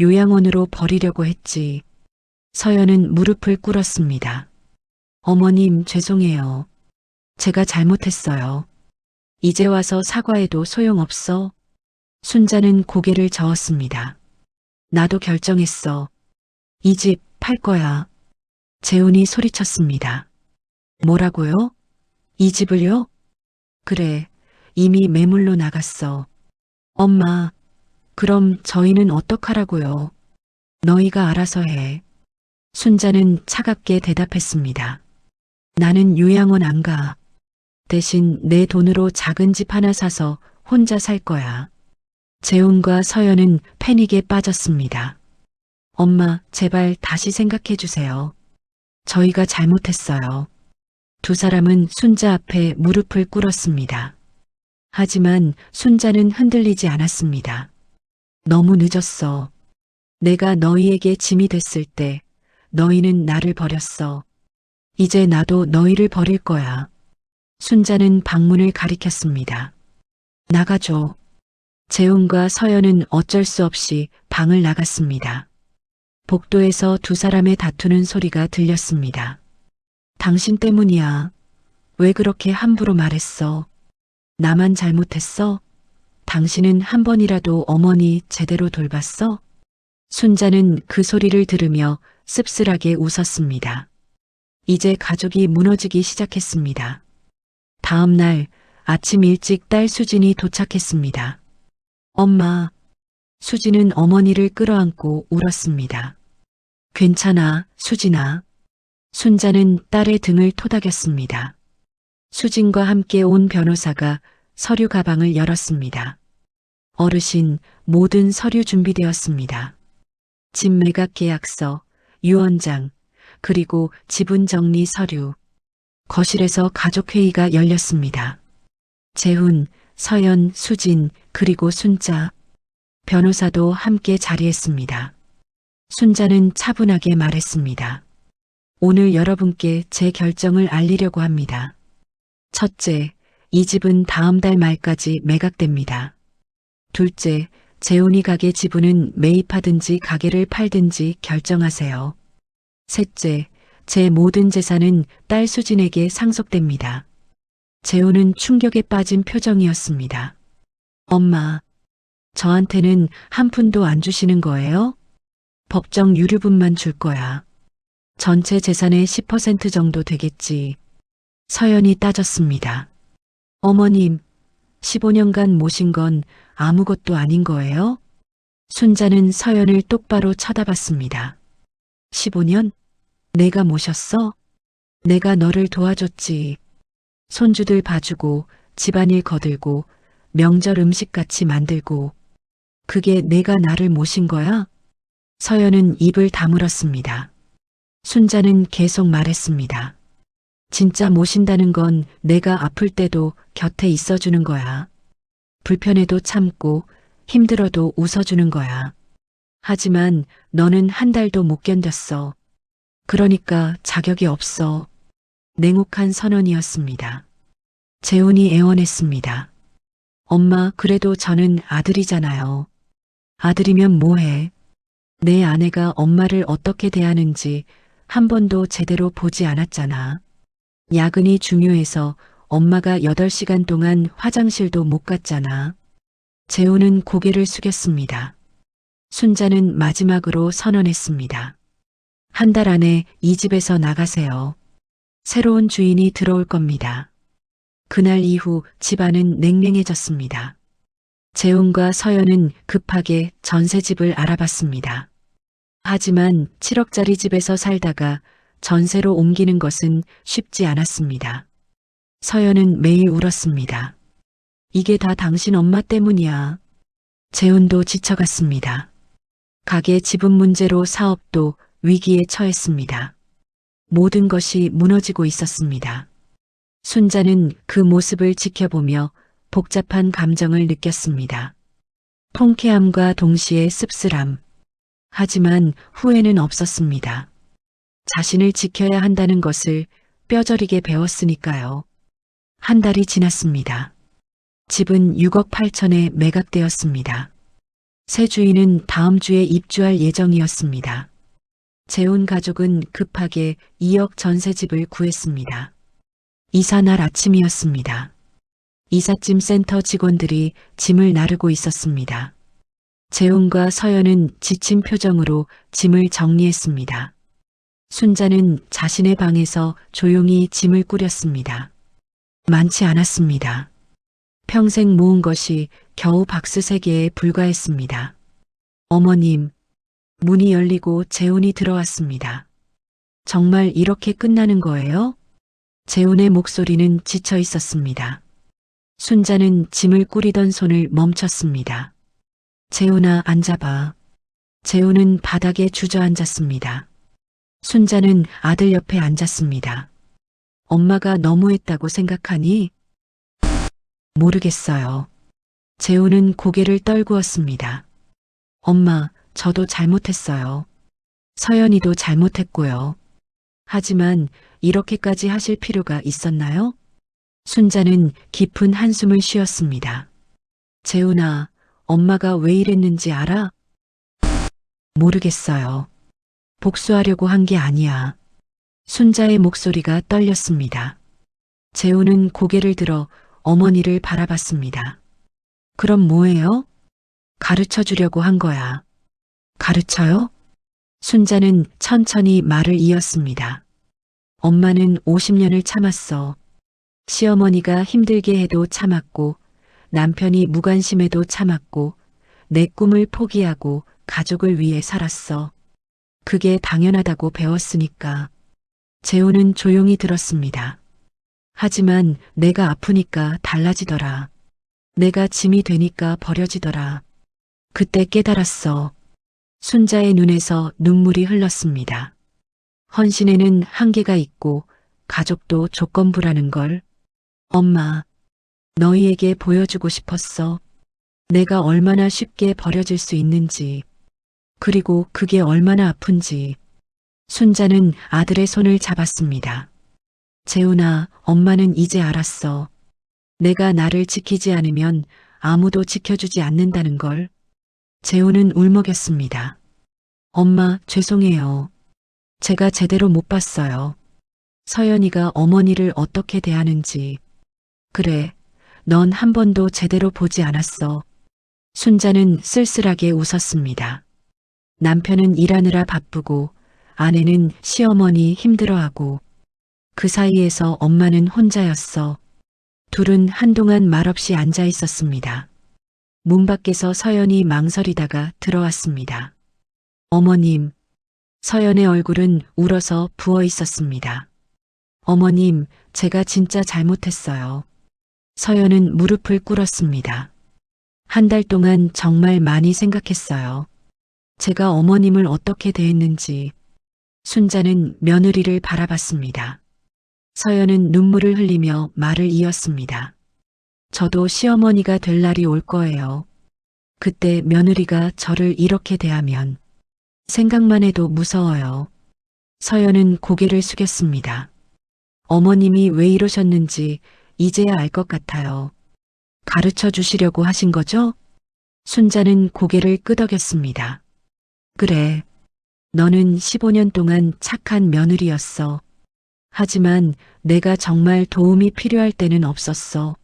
요양원으로 버리려고 했지. 서연은 무릎을 꿇었습니다. 어머님, 죄송해요. 제가 잘못했어요. 이제 와서 사과해도 소용없어. 순자는 고개를 저었습니다. 나도 결정했어. 이 집 팔 거야. 재훈이 소리쳤습니다. 뭐라고요? 이 집을요? 그래, 이미 매물로 나갔어. 엄마, 그럼 저희는 어떡하라고요? 너희가 알아서 해. 순자는 차갑게 대답했습니다. 나는 요양원 안 가. 대신 내 돈으로 작은 집 하나 사서 혼자 살 거야. 재훈과 서연은 패닉에 빠졌습니다. 엄마, 제발 다시 생각해 주세요. 저희가 잘못했어요. 두 사람은 순자 앞에 무릎을 꿇었습니다. 하지만 순자는 흔들리지 않았습니다. 너무 늦었어. 내가 너희에게 짐이 됐을 때 너희는 나를 버렸어. 이제 나도 너희를 버릴 거야. 순자는 방문을 가리켰습니다. 나가줘. 재훈과 서연은 어쩔 수 없이 방을 나갔습니다. 복도에서 두 사람의 다투는 소리가 들렸습니다. 당신 때문이야. 왜 그렇게 함부로 말했어? 나만 잘못했어? 당신은 한 번이라도 어머니 제대로 돌봤어? 순자는 그 소리를 들으며 씁쓸하게 웃었습니다. 이제 가족이 무너지기 시작했습니다. 다음 날 아침 일찍 딸 수진이 도착했습니다. 엄마. 수진은 어머니를 끌어안고 울었습니다. 괜찮아, 수진아. 순자는 딸의 등을 토닥였습니다. 수진과 함께 온 변호사가 서류 가방을 열었습니다. 어르신, 모든 서류 준비되었습니다. 집 매각 계약서, 유언장, 그리고 지분 정리 서류. 거실에서 가족회의가 열렸습니다. 재훈, 서연, 수진, 그리고 순자. 변호사도 함께 자리했습니다. 순자는 차분하게 말했습니다. 오늘 여러분께 제 결정을 알리려고 합니다. 첫째, 이 집은 다음 달 말까지 매각됩니다. 둘째, 재훈이 가게 지분은 매입하든지 가게를 팔든지 결정하세요. 셋째, 제 모든 재산은 딸 수진에게 상속됩니다. 재훈은 충격에 빠진 표정이었습니다. 엄마, 저한테는 한 푼도 안 주시는 거예요? 법정 유류분만 줄 거야. 전체 재산의 10% 정도 되겠지. 서연이 따졌습니다. 어머님, 15년간 모신 건 아무것도 아닌 거예요? 순자는 서연을 똑바로 쳐다봤습니다. 15년? 내가 모셨어? 내가 너를 도와줬지. 손주들 봐주고 집안일 거들고 명절 음식같이 만들고. 그게 내가 나를 모신 거야? 서연은 입을 다물었습니다. 순자는 계속 말했습니다. 진짜 모신다는 건 내가 아플 때도 곁에 있어주는 거야. 불편해도 참고 힘들어도 웃어주는 거야. 하지만 너는 한 달도 못 견뎠어. 그러니까 자격이 없어. 냉혹한 선언이었습니다. 재훈이 애원했습니다. 엄마, 그래도 저는 아들이잖아요. 아들이면 뭐해? 내 아내가 엄마를 어떻게 대하는지 한 번도 제대로 보지 않았잖아. 야근이 중요해서 엄마가 8시간 동안 화장실도 못 갔잖아. 재훈은 고개를 숙였습니다. 순자는 마지막으로 선언했습니다. 한 달 안에 이 집에서 나가세요. 새로운 주인이 들어올 겁니다. 그날 이후 집안은 냉랭해졌습니다. 재훈과 서연은 급하게 전세집을 알아봤습니다. 하지만 7억짜리 집에서 살다가 전세로 옮기는 것은 쉽지 않았습니다. 서연은 매일 울었습니다. 이게 다 당신 엄마 때문이야. 재훈도 지쳐갔습니다. 가게 지분 문제로 사업도 위기에 처했습니다. 모든 것이 무너지고 있었습니다. 순자는 그 모습을 지켜보며 복잡한 감정을 느꼈습니다. 통쾌함과 동시에 씁쓸함. 하지만 후회는 없었습니다. 자신을 지켜야 한다는 것을 뼈저리게 배웠으니까요. 한 달이 지났습니다. 집은 6억 8천에 매각되었습니다. 새 주인은 다음 주에 입주할 예정이었습니다. 재훈 가족은 급하게 2억 전세집을 구했습니다. 이사날 아침이었습니다. 이삿짐 센터 직원들이 짐을 나르고 있었습니다. 재훈과 서연은 지친 표정으로 짐을 정리했습니다. 순자는 자신의 방에서 조용히 짐을 꾸렸습니다. 많지 않았습니다. 평생 모은 것이 겨우 박스 3개에 불과했습니다. 어머님, 문이 열리고 재훈이 들어왔습니다. 정말 이렇게 끝나는 거예요? 재훈의 목소리는 지쳐 있었습니다. 순자는 짐을 꾸리던 손을 멈췄습니다. 재훈아, 앉아봐. 재훈은 바닥에 주저앉았습니다. 순자는 아들 옆에 앉았습니다. 엄마가 너무했다고 생각하니? 모르겠어요. 재훈은 고개를 떨구었습니다. 엄마, 저도 잘못했어요. 서연이도 잘못했고요. 하지만 이렇게까지 하실 필요가 있었나요? 순자는 깊은 한숨을 쉬었습니다. 재훈아, 엄마가 왜 이랬는지 알아? 모르겠어요. 복수하려고 한 게 아니야. 순자의 목소리가 떨렸습니다. 재훈은 고개를 들어 어머니를 바라봤습니다. 그럼 뭐예요? 가르쳐 주려고 한 거야. 가르쳐요? 순자는 천천히 말을 이었습니다. 엄마는 50년을 참았어. 시어머니가 힘들게 해도 참았고, 남편이 무관심해도 참았고, 내 꿈을 포기하고 가족을 위해 살았어. 그게 당연하다고 배웠으니까. 재훈은 조용히 들었습니다. 하지만 내가 아프니까 달라지더라. 내가 짐이 되니까 버려지더라. 그때 깨달았어. 순자의 눈에서 눈물이 흘렀습니다. 헌신에는 한계가 있고 가족도 조건부라는 걸. 엄마, 너희에게 보여주고 싶었어. 내가 얼마나 쉽게 버려질 수 있는지. 그리고 그게 얼마나 아픈지. 순자는 아들의 손을 잡았습니다. 재훈아, 엄마는 이제 알았어. 내가 나를 지키지 않으면 아무도 지켜주지 않는다는 걸. 재훈은 울먹였습니다. 엄마, 죄송해요. 제가 제대로 못 봤어요. 서연이가 어머니를 어떻게 대하는지. 그래, 넌 한 번도 제대로 보지 않았어. 순자는 쓸쓸하게 웃었습니다. 남편은 일하느라 바쁘고 아내는 시어머니 힘들어하고 그 사이에서 엄마는 혼자였어. 둘은 한동안 말없이 앉아 있었습니다. 문 밖에서 서연이 망설이다가 들어왔습니다. 어머님, 서연의 얼굴은 울어서 부어 있었습니다. 어머님, 제가 진짜 잘못했어요. 서연은 무릎을 꿇었습니다. 한 달 동안 정말 많이 생각했어요. 제가 어머님을 어떻게 대했는지. 순자는 며느리를 바라봤습니다. 서연은 눈물을 흘리며 말을 이었습니다. 저도 시어머니가 될 날이 올 거예요. 그때 며느리가 저를 이렇게 대하면 생각만 해도 무서워요. 서연은 고개를 숙였습니다. 어머님이 왜 이러셨는지 이제야 알 것 같아요. 가르쳐 주시려고 하신 거죠? 순자는 고개를 끄덕였습니다. 그래. 너는 15년 동안 착한 며느리였어. 하지만 내가 정말 도움이 필요할 때는 없었어.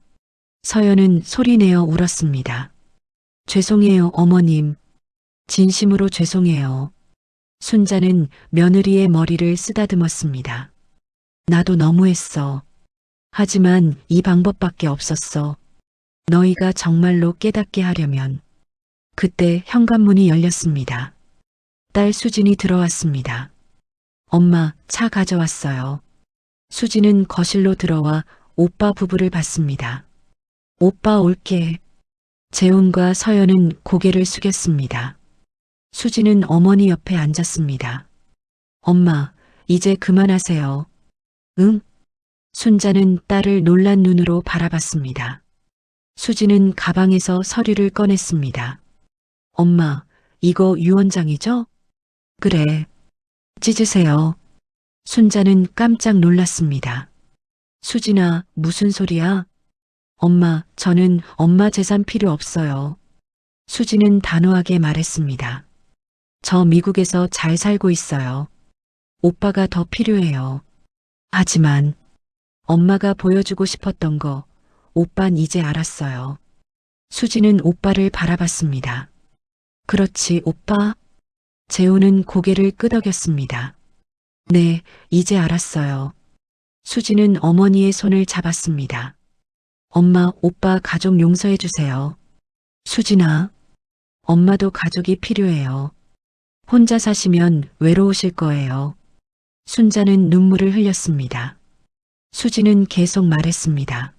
서연은 소리내어 울었습니다. 죄송해요, 어머님. 진심으로 죄송해요. 순자는 며느리의 머리를 쓰다듬었습니다. 나도 너무했어. 하지만 이 방법밖에 없었어. 너희가 정말로 깨닫게 하려면. 그때 현관문이 열렸습니다. 딸 수진이 들어왔습니다. 엄마, 차 가져왔어요. 수진은 거실로 들어와 오빠 부부를 봤습니다. 오빠 올게. 재훈과 서연은 고개를 숙였습니다. 수진은 어머니 옆에 앉았습니다. 엄마, 이제 그만하세요. 응? 순자는 딸을 놀란 눈으로 바라봤습니다. 수진은 가방에서 서류를 꺼냈습니다. 엄마, 이거 유언장이죠? 그래. 찢으세요. 순자는 깜짝 놀랐습니다. 수진아, 무슨 소리야? 엄마, 저는 엄마 재산 필요 없어요. 수진은 단호하게 말했습니다. 저 미국에서 잘 살고 있어요. 오빠가 더 필요해요. 하지만 엄마가 보여주고 싶었던 거 오빤 이제 알았어요. 수진은 오빠를 바라봤습니다. 그렇지, 오빠? 재훈은 고개를 끄덕였습니다. 네, 이제 알았어요. 수진은 어머니의 손을 잡았습니다. 엄마, 오빠 가족 용서해 주세요. 수진아, 엄마도 가족이 필요해요. 혼자 사시면 외로우실 거예요. 순자는 눈물을 흘렸습니다. 수진은 계속 말했습니다.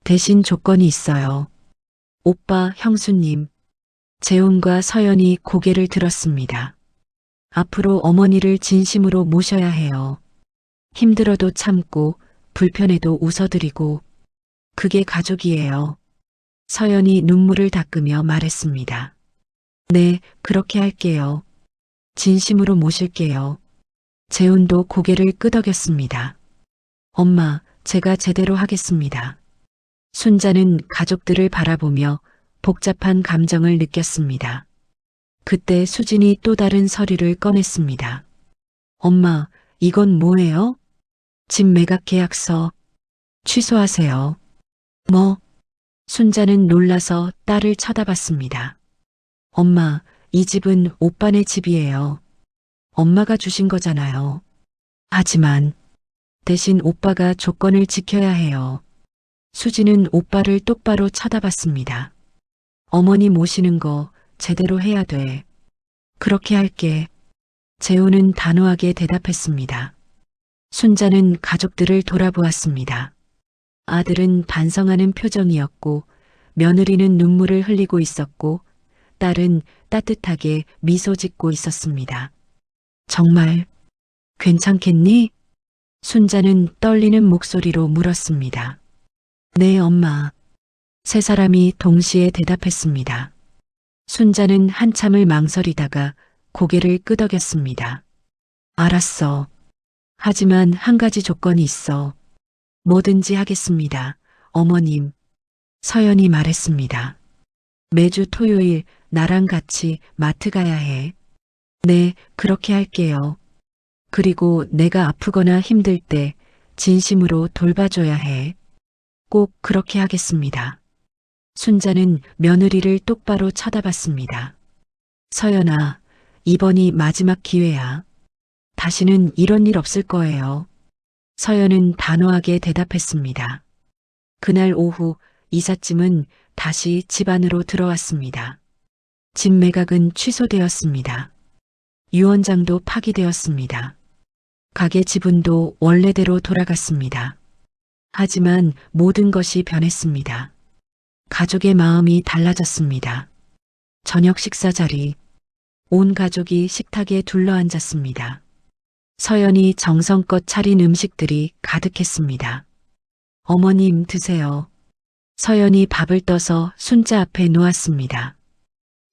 대신 조건이 있어요. 오빠, 형수님. 재훈과 서연이 고개를 들었습니다. 앞으로 어머니를 진심으로 모셔야 해요. 힘들어도 참고 불편해도 웃어드리고 그게 가족이에요. 서연이 눈물을 닦으며 말했습니다. 네, 그렇게 할게요. 진심으로 모실게요. 재훈도 고개를 끄덕였습니다. 엄마, 제가 제대로 하겠습니다. 순자는 가족들을 바라보며 복잡한 감정을 느꼈습니다. 그때 수진이 또 다른 서류를 꺼냈습니다. 엄마, 이건 뭐예요? 집 매각 계약서. 취소하세요. 뭐? 순자는 놀라서 딸을 쳐다봤습니다. 엄마, 이 집은 오빠네 집이에요. 엄마가 주신 거잖아요. 하지만 대신 오빠가 조건을 지켜야 해요. 수지는 오빠를 똑바로 쳐다봤습니다. 어머니 모시는 거 제대로 해야 돼. 그렇게 할게. 재훈은 단호하게 대답했습니다. 순자는 가족들을 돌아보았습니다. 아들은 반성하는 표정이었고 며느리는 눈물을 흘리고 있었고 딸은 따뜻하게 미소 짓고 있었습니다. 정말 괜찮겠니? 순자는 떨리는 목소리로 물었습니다. 네, 엄마. 세 사람이 동시에 대답했습니다. 순자는 한참을 망설이다가 고개를 끄덕였습니다. 알았어. 하지만 한 가지 조건이 있어. 뭐든지 하겠습니다. 어머님. 서연이 말했습니다. 매주 토요일 나랑 같이 마트 가야 해. 네, 그렇게 할게요. 그리고 내가 아프거나 힘들 때 진심으로 돌봐줘야 해. 꼭 그렇게 하겠습니다. 순자는 며느리를 똑바로 쳐다봤습니다. 서연아, 이번이 마지막 기회야. 다시는 이런 일 없을 거예요. 서연은 단호하게 대답했습니다. 그날 오후 이삿짐은 다시 집 안으로 들어왔습니다. 집 매각은 취소되었습니다. 유언장도 파기되었습니다. 가게 지분도 원래대로 돌아갔습니다. 하지만 모든 것이 변했습니다. 가족의 마음이 달라졌습니다. 저녁 식사 자리, 온 가족이 식탁에 둘러앉았습니다. 서연이 정성껏 차린 음식들이 가득했습니다. 어머님 드세요. 서연이 밥을 떠서 순자 앞에 놓았습니다.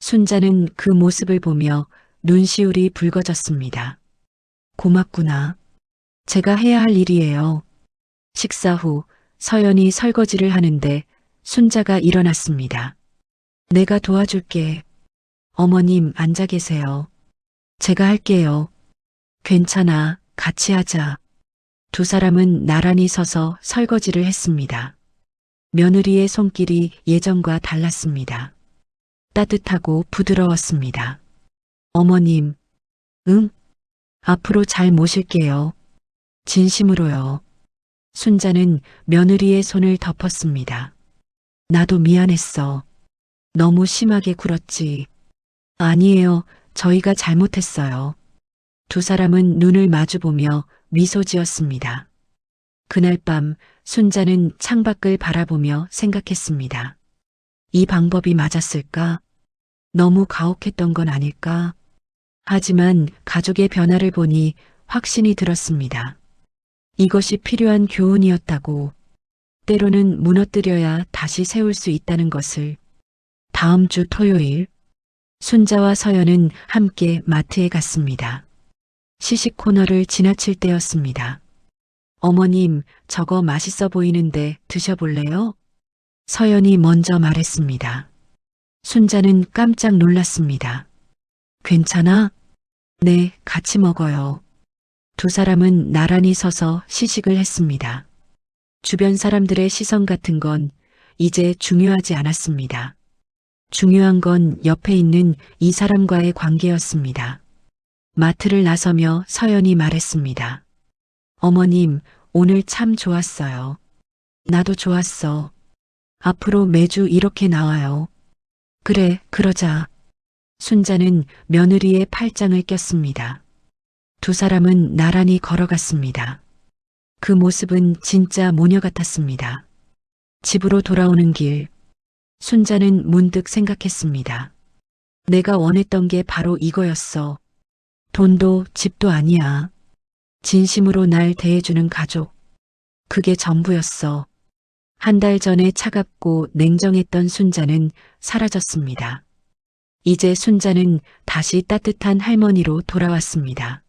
순자는 그 모습을 보며 눈시울이 붉어졌습니다. 고맙구나. 제가 해야 할 일이에요. 식사 후 서연이 설거지를 하는데 순자가 일어났습니다. 내가 도와줄게. 어머님 앉아 계세요. 제가 할게요. 괜찮아, 같이 하자. 두 사람은 나란히 서서 설거지를 했습니다. 며느리의 손길이 예전과 달랐습니다. 따뜻하고 부드러웠습니다. 어머님, 응? 앞으로 잘 모실게요. 진심으로요. 순자는 며느리의 손을 덮었습니다. 나도 미안했어. 너무 심하게 굴었지. 아니에요. 저희가 잘못했어요. 두 사람은 눈을 마주보며 미소 지었습니다. 그날 밤 순자는 창밖을 바라보며 생각했습니다. 이 방법이 맞았을까? 너무 가혹했던 건 아닐까? 하지만 가족의 변화를 보니 확신이 들었습니다. 이것이 필요한 교훈이었다고, 때로는 무너뜨려야 다시 세울 수 있다는 것을. 다음 주 토요일, 순자와 서연은 함께 마트에 갔습니다. 시식 코너를 지나칠 때였습니다. 어머님, 저거 맛있어 보이는데 드셔볼래요? 서연이 먼저 말했습니다. 순자는 깜짝 놀랐습니다. 괜찮아? 네, 같이 먹어요. 두 사람은 나란히 서서 시식을 했습니다. 주변 사람들의 시선 같은 건 이제 중요하지 않았습니다. 중요한 건 옆에 있는 이 사람과의 관계였습니다. 마트를 나서며 서연이 말했습니다. 어머님, 오늘 참 좋았어요. 나도 좋았어. 앞으로 매주 이렇게 나와요. 그래, 그러자. 순자는 며느리의 팔짱을 꼈습니다. 두 사람은 나란히 걸어갔습니다. 그 모습은 진짜 모녀 같았습니다. 집으로 돌아오는 길, 순자는 문득 생각했습니다. 내가 원했던 게 바로 이거였어. 돈도 집도 아니야. 진심으로 날 대해주는 가족. 그게 전부였어. 한 달 전에 차갑고 냉정했던 순자는 사라졌습니다. 이제 순자는 다시 따뜻한 할머니로 돌아왔습니다.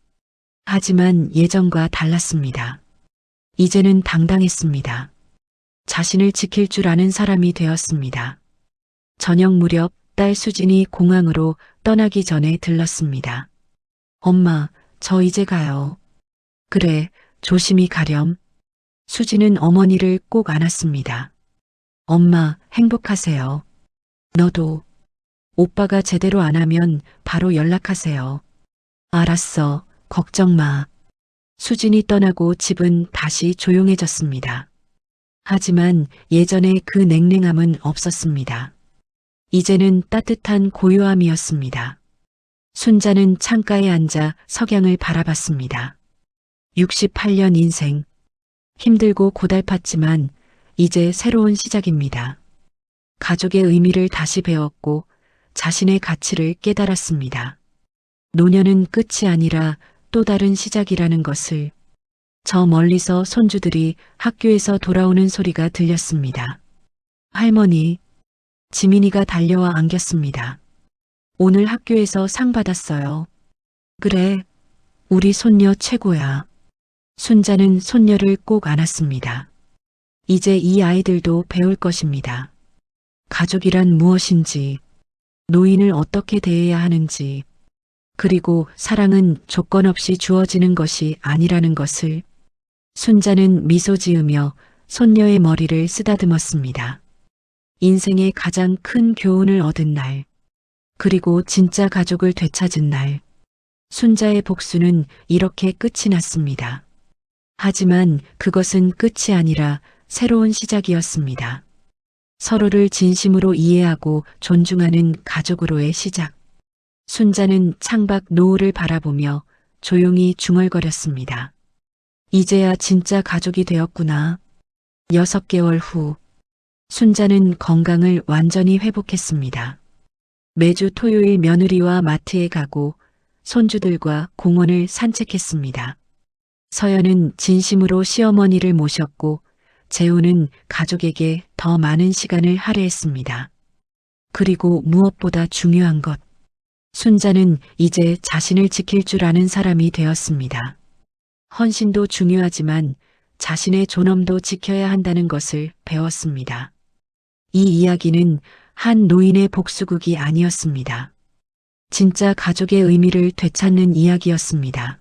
하지만 예전과 달랐습니다. 이제는 당당했습니다. 자신을 지킬 줄 아는 사람이 되었습니다. 저녁 무렵 딸 수진이 공항으로 떠나기 전에 들렀습니다. 엄마, 저 이제 가요. 그래, 조심히 가렴. 수진은 어머니를 꼭 안았습니다. 엄마, 행복하세요. 너도. 오빠가 제대로 안 하면 바로 연락하세요. 알았어. 걱정 마. 수진이 떠나고 집은 다시 조용해졌습니다. 하지만 예전의 그 냉랭함은 없었습니다. 이제는 따뜻한 고요함이었습니다. 순자는 창가에 앉아 석양을 바라봤습니다. 68년 인생. 힘들고 고달팠지만 이제 새로운 시작입니다. 가족의 의미를 다시 배웠고 자신의 가치를 깨달았습니다. 노년은 끝이 아니라 또 다른 시작이라는 것을. 저 멀리서 손주들이 학교에서 돌아오는 소리가 들렸습니다. 할머니, 지민이가 달려와 안겼습니다. 오늘 학교에서 상 받았어요. 그래, 우리 손녀 최고야. 순자는 손녀를 꼭 안았습니다. 이제 이 아이들도 배울 것입니다. 가족이란 무엇인지, 노인을 어떻게 대해야 하는지, 그리고 사랑은 조건 없이 주어지는 것이 아니라는 것을. 순자는 미소 지으며 손녀의 머리를 쓰다듬었습니다. 인생의 가장 큰 교훈을 얻은 날, 그리고 진짜 가족을 되찾은 날. 순자의 복수는 이렇게 끝이 났습니다. 하지만 그것은 끝이 아니라 새로운 시작이었습니다. 서로를 진심으로 이해하고 존중하는 가족으로의 시작. 순자는 창밖 노을을 바라보며 조용히 중얼거렸습니다. 이제야 진짜 가족이 되었구나. 6개월 후, 순자는 건강을 완전히 회복했습니다. 매주 토요일 며느리와 마트에 가고 손주들과 공원을 산책했습니다. 서연은 진심으로 시어머니를 모셨고 재우는 가족에게 더 많은 시간을 할애했습니다. 그리고 무엇보다 중요한 것, 순자는 이제 자신을 지킬 줄 아는 사람이 되었습니다. 헌신도 중요하지만 자신의 존엄도 지켜야 한다는 것을 배웠습니다. 이 이야기는 한 노인의 복수극이 아니었습니다. 진짜 가족의 의미를 되찾는 이야기였습니다.